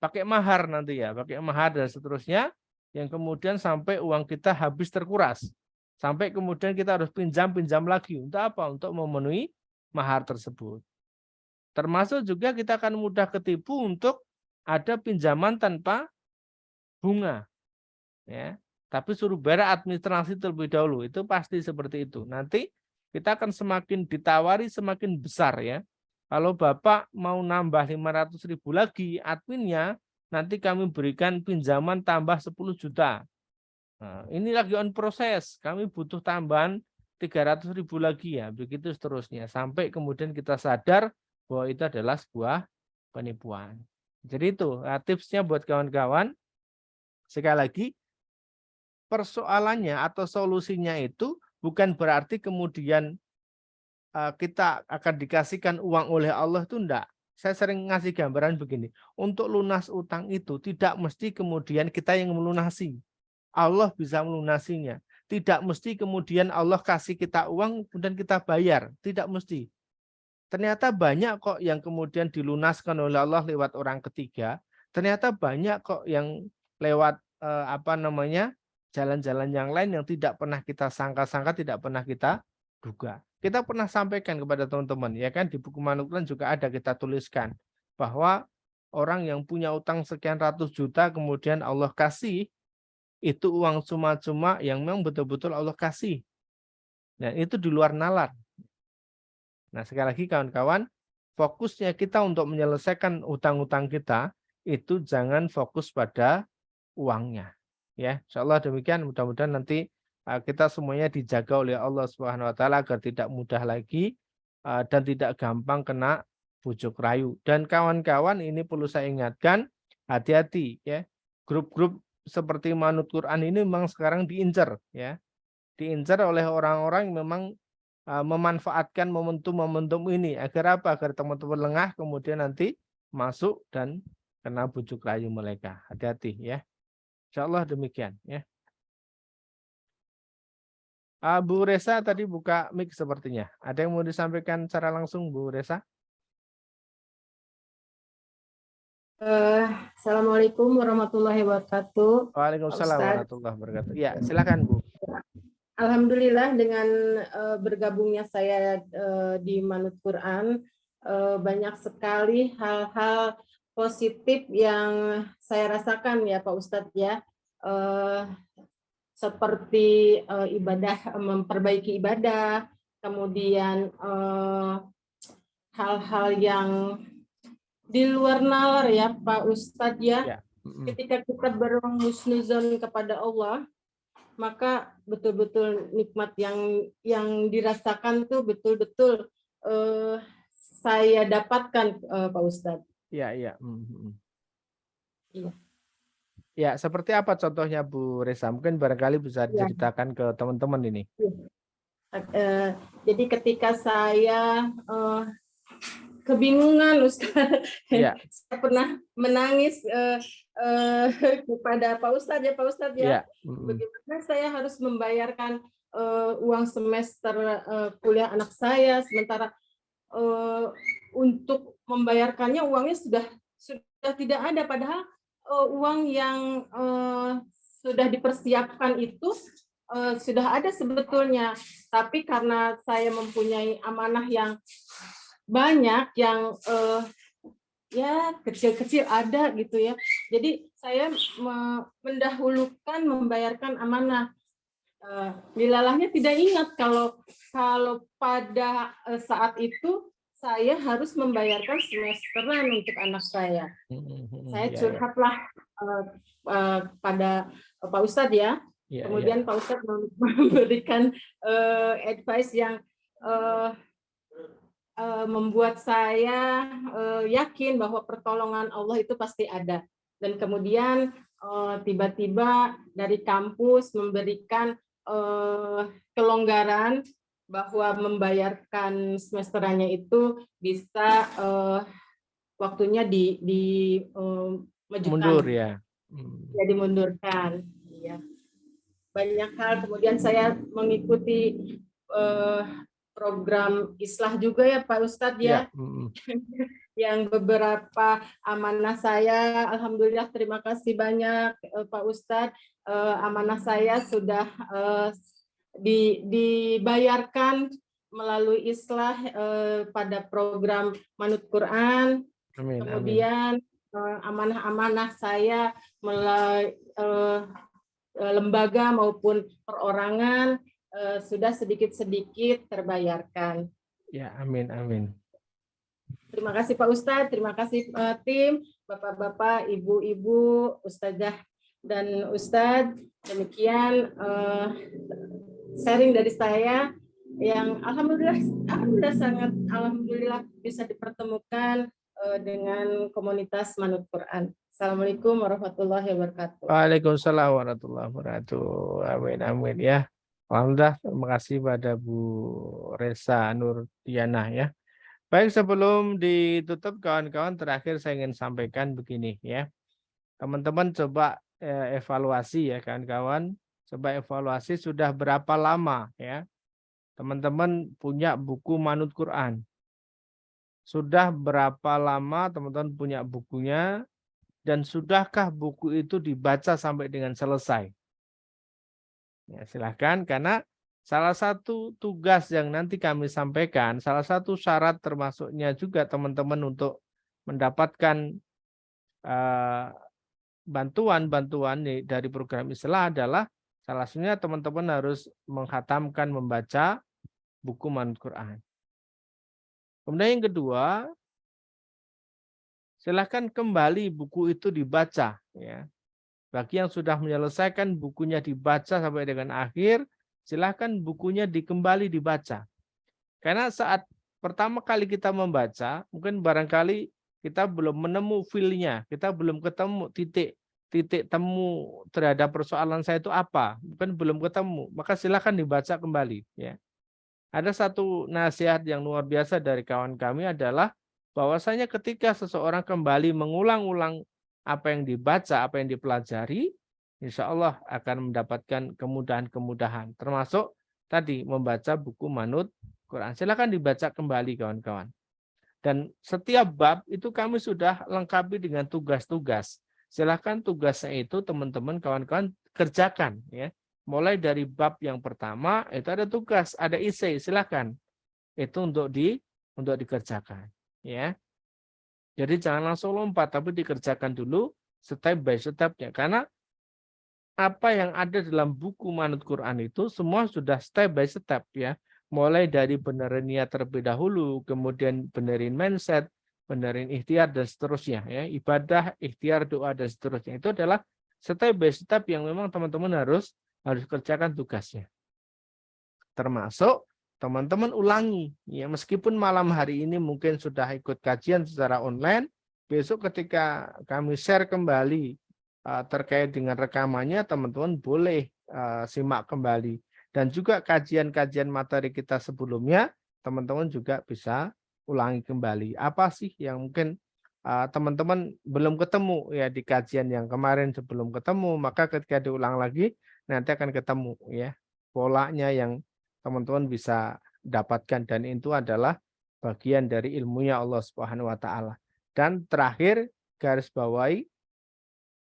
pakai mahar nanti ya, pakai mahar dan seterusnya, yang kemudian sampai uang kita habis terkuras. Sampai kemudian kita harus pinjam lagi. Untuk apa? Untuk memenuhi mahar tersebut. Termasuk juga kita akan mudah ketipu untuk ada pinjaman tanpa bunga. Ya. Tapi suruh bayar administrasi terlebih dahulu. Itu pasti seperti itu. Nanti kita akan semakin ditawari semakin besar ya. Kalau Bapak mau nambah 500.000 lagi adminnya, nanti kami berikan pinjaman tambah 10 juta. Nah, ini lagi on proses. Kami butuh tambahan 300.000 lagi ya. Begitu seterusnya. Sampai kemudian kita sadar bahwa itu adalah sebuah penipuan. Jadi itu tipsnya buat kawan-kawan. Sekali lagi, persoalannya atau solusinya itu bukan berarti kemudian kita akan dikasihkan uang oleh Allah, itu enggak. Saya sering ngasih gambaran begini. Untuk lunas utang itu tidak mesti kemudian kita yang melunasi. Allah bisa melunasinya. Tidak mesti kemudian Allah kasih kita uang kemudian kita bayar. Tidak mesti. Ternyata banyak kok yang kemudian dilunaskan oleh Allah lewat orang ketiga. Ternyata banyak kok yang lewat jalan-jalan yang lain yang tidak pernah kita sangka-sangka, tidak pernah kita duga. Kita pernah sampaikan kepada teman-teman, ya kan, di buku Manuklan juga ada kita tuliskan bahwa orang yang punya utang sekian ratus juta kemudian Allah kasih itu uang cuma-cuma yang memang betul-betul Allah kasih. Dan itu di luar nalar. Nah, sekali lagi kawan-kawan, fokusnya kita untuk menyelesaikan utang-utang kita itu jangan fokus pada uangnya. Ya, insyaallah demikian. Mudah-mudahan nanti kita semuanya dijaga oleh Allah Subhanahu wa taala agar tidak mudah lagi dan tidak gampang kena bujuk rayu. Dan kawan-kawan, ini perlu saya ingatkan, hati-hati ya. Grup-grup seperti Manut Quran ini memang sekarang diincar ya. Diincar oleh orang-orang yang memang memanfaatkan momentum-momentum ini agar apa? Agar teman-teman lengah kemudian nanti masuk dan kena bujuk rayu mereka. Hati-hati ya. Insyaallah demikian ya. Bu Resa tadi buka mic sepertinya. Ada yang mau disampaikan secara langsung, Bu Resa? Assalamualaikum warahmatullahi wabarakatuh. Waalaikumsalam warahmatullahi wabarakatuh. Ya, silakan Bu. Alhamdulillah dengan bergabungnya saya di Manut Quran, banyak sekali hal-hal positif yang saya rasakan ya Pak Ustadz ya. Seperti ibadah, memperbaiki ibadah, kemudian hal-hal yang di luar nalar ya Pak Ustadz ya. Ketika kita berhusnuzon kepada Allah, maka betul-betul nikmat yang dirasakan tuh betul-betul saya dapatkan Pak Ustadz. Iya, iya. Ya, seperti apa contohnya Bu Resa? Mungkin barangkali bisa diceritakan ke teman-teman ini. Jadi ketika saya kebingungan, Ustaz, saya pernah menangis kepada Pak Ustadz ya, Pak Ustadz ya. Bagaimana saya harus membayarkan uang semester kuliah anak saya, sementara untuk membayarkannya uangnya sudah tidak ada, padahal uang yang sudah dipersiapkan itu sudah ada sebetulnya, tapi karena saya mempunyai amanah yang banyak, yang ya kecil-kecil ada gitu ya, jadi saya mendahulukan membayarkan amanah. Dilalahnya tidak ingat kalau pada saat itu saya harus membayarkan semesteran untuk anak saya. Saya curhatlah pada Pak Ustadz ya. Kemudian Pak Ustadz memberikan advice yang membuat saya yakin bahwa pertolongan Allah itu pasti ada. Dan kemudian tiba-tiba dari kampus memberikan kelonggaran bahwa membayarkan semesterannya itu bisa waktunya mundur ya. Ya, dimundurkan. Ya. Banyak hal. Kemudian saya mengikuti program Islah juga ya Pak Ustadz ya. yang beberapa amanah saya, alhamdulillah terima kasih banyak Pak Ustadz, amanah saya sudah dibayarkan melalui islah pada program Manut Quran. Amin. Amin. Kemudian amanah-amanah saya melalui lembaga maupun perorangan sudah sedikit-sedikit terbayarkan. Ya, amin, amin. Terima kasih Pak Ustadz, terima kasih tim, Bapak-bapak, Ibu-ibu, Ustazah dan Ustadz. Demikian sharing dari saya yang alhamdulillah bisa dipertemukan dengan komunitas Manut Quran. Assalamualaikum warahmatullahi wabarakatuh. Waalaikumsalam warahmatullahi wabarakatuh. Amin, amin ya. Alhamdulillah, terima kasih pada Bu Resa Nurdiana ya. Baik, sebelum ditutup kawan-kawan, terakhir saya ingin sampaikan begini ya. Teman-teman coba evaluasi ya kawan-kawan. Coba evaluasi sudah berapa lama ya teman-teman punya buku Manut Quran. Sudah berapa lama teman-teman punya bukunya dan sudahkah buku itu dibaca sampai dengan selesai? Ya, silahkan, karena salah satu tugas yang nanti kami sampaikan, salah satu syarat termasuknya juga teman-teman untuk mendapatkan bantuan-bantuan dari program Islah adalah salah satunya teman-teman harus menghatamkan membaca buku Manut Quran. Kemudian yang kedua, silahkan kembali buku itu dibaca. Ya. Bagi yang sudah menyelesaikan bukunya dibaca sampai dengan akhir, silahkan bukunya kembali dibaca. Karena saat pertama kali kita membaca, mungkin barangkali kita belum menemu feel-nya, kita belum ketemu titik temu terhadap persoalan saya itu apa, mungkin belum ketemu, maka silahkan dibaca kembali. Ya. Ada satu nasihat yang luar biasa dari kawan kami adalah bahwasanya ketika seseorang kembali mengulang-ulang apa yang dibaca, apa yang dipelajari, insya Allah akan mendapatkan kemudahan-kemudahan. Termasuk tadi membaca buku Manut Quran. Silakan dibaca kembali kawan-kawan. Dan setiap bab itu kami sudah lengkapi dengan tugas-tugas. Silakan tugasnya itu teman-teman kawan-kawan kerjakan ya. Mulai dari bab yang pertama itu ada tugas, ada isi, silakan. Itu untuk dikerjakan ya. Jadi jangan langsung lompat, tapi dikerjakan dulu step by step-nya. Karena apa yang ada dalam buku Manut Quran itu semua sudah step by step ya. Mulai dari benerin niat terlebih dahulu, kemudian benerin mindset, benerin ikhtiar dan seterusnya ya. Ibadah, ikhtiar, doa dan seterusnya. Itu adalah step by step yang memang teman-teman harus kerjakan tugasnya. Termasuk teman-teman ulangi ya, meskipun malam hari ini mungkin sudah ikut kajian secara online, besok ketika kami share kembali terkait dengan rekamannya, teman-teman boleh simak kembali. Dan juga kajian-kajian materi kita sebelumnya, teman-teman juga bisa ulangi kembali. Apa sih yang mungkin teman-teman belum ketemu ya di kajian yang kemarin sebelum ketemu, maka ketika diulang lagi nanti akan ketemu ya polanya yang teman-teman bisa dapatkan, dan itu adalah bagian dari ilmunya Allah Subhanahu wa taala. Dan terakhir garis bawahi,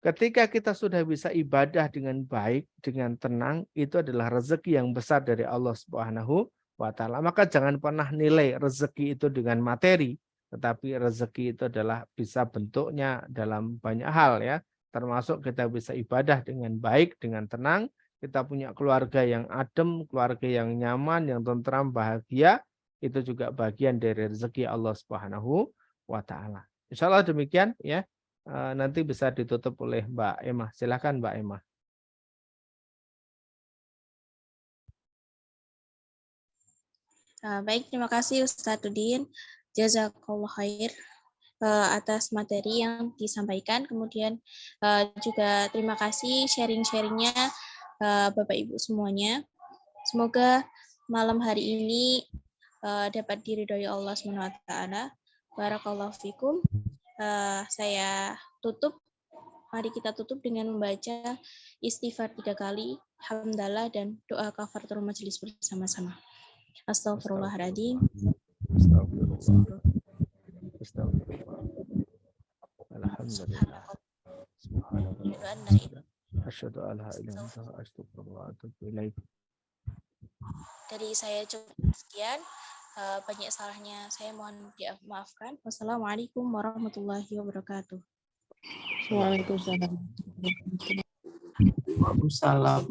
ketika kita sudah bisa ibadah dengan baik, dengan tenang, itu adalah rezeki yang besar dari Allah Subhanahu wa taala. Maka jangan pernah nilai rezeki itu dengan materi, tetapi rezeki itu adalah bisa bentuknya dalam banyak hal ya. Termasuk kita bisa ibadah dengan baik, dengan tenang, kita punya keluarga yang adem, keluarga yang nyaman, yang tentram, bahagia, itu juga bagian dari rezeki Allah Subhanahu wa taala. Insyaallah demikian ya. Nanti bisa ditutup oleh Mbak Emma. Silakan Mbak Emma. Baik, terima kasih Ustadz Udin. Jazakallah khair atas materi yang disampaikan. Kemudian juga terima kasih sharing-sharingnya Bapak Ibu semuanya. Semoga malam hari ini dapat diridhoi Allah SWT. Barakallahu fikum. Saya tutup. Mari kita tutup dengan membaca istighfar 3 kali, hamdalah, dan doa kafaratul majelis bersama-sama. Astagfirullahaladzim. Astagfirullah. Astagfirullah. Alhamdulillah. Subhanallah. Asyhadu an la ilaha illallah wa astaghfirullah wa atubu ilaik. Dari saya cukup sekian. Banyak salahnya saya mohon dimaafkan. Wassalamualaikum warahmatullahi wabarakatuh. Waalaikumsalam. Waalaikumsalam.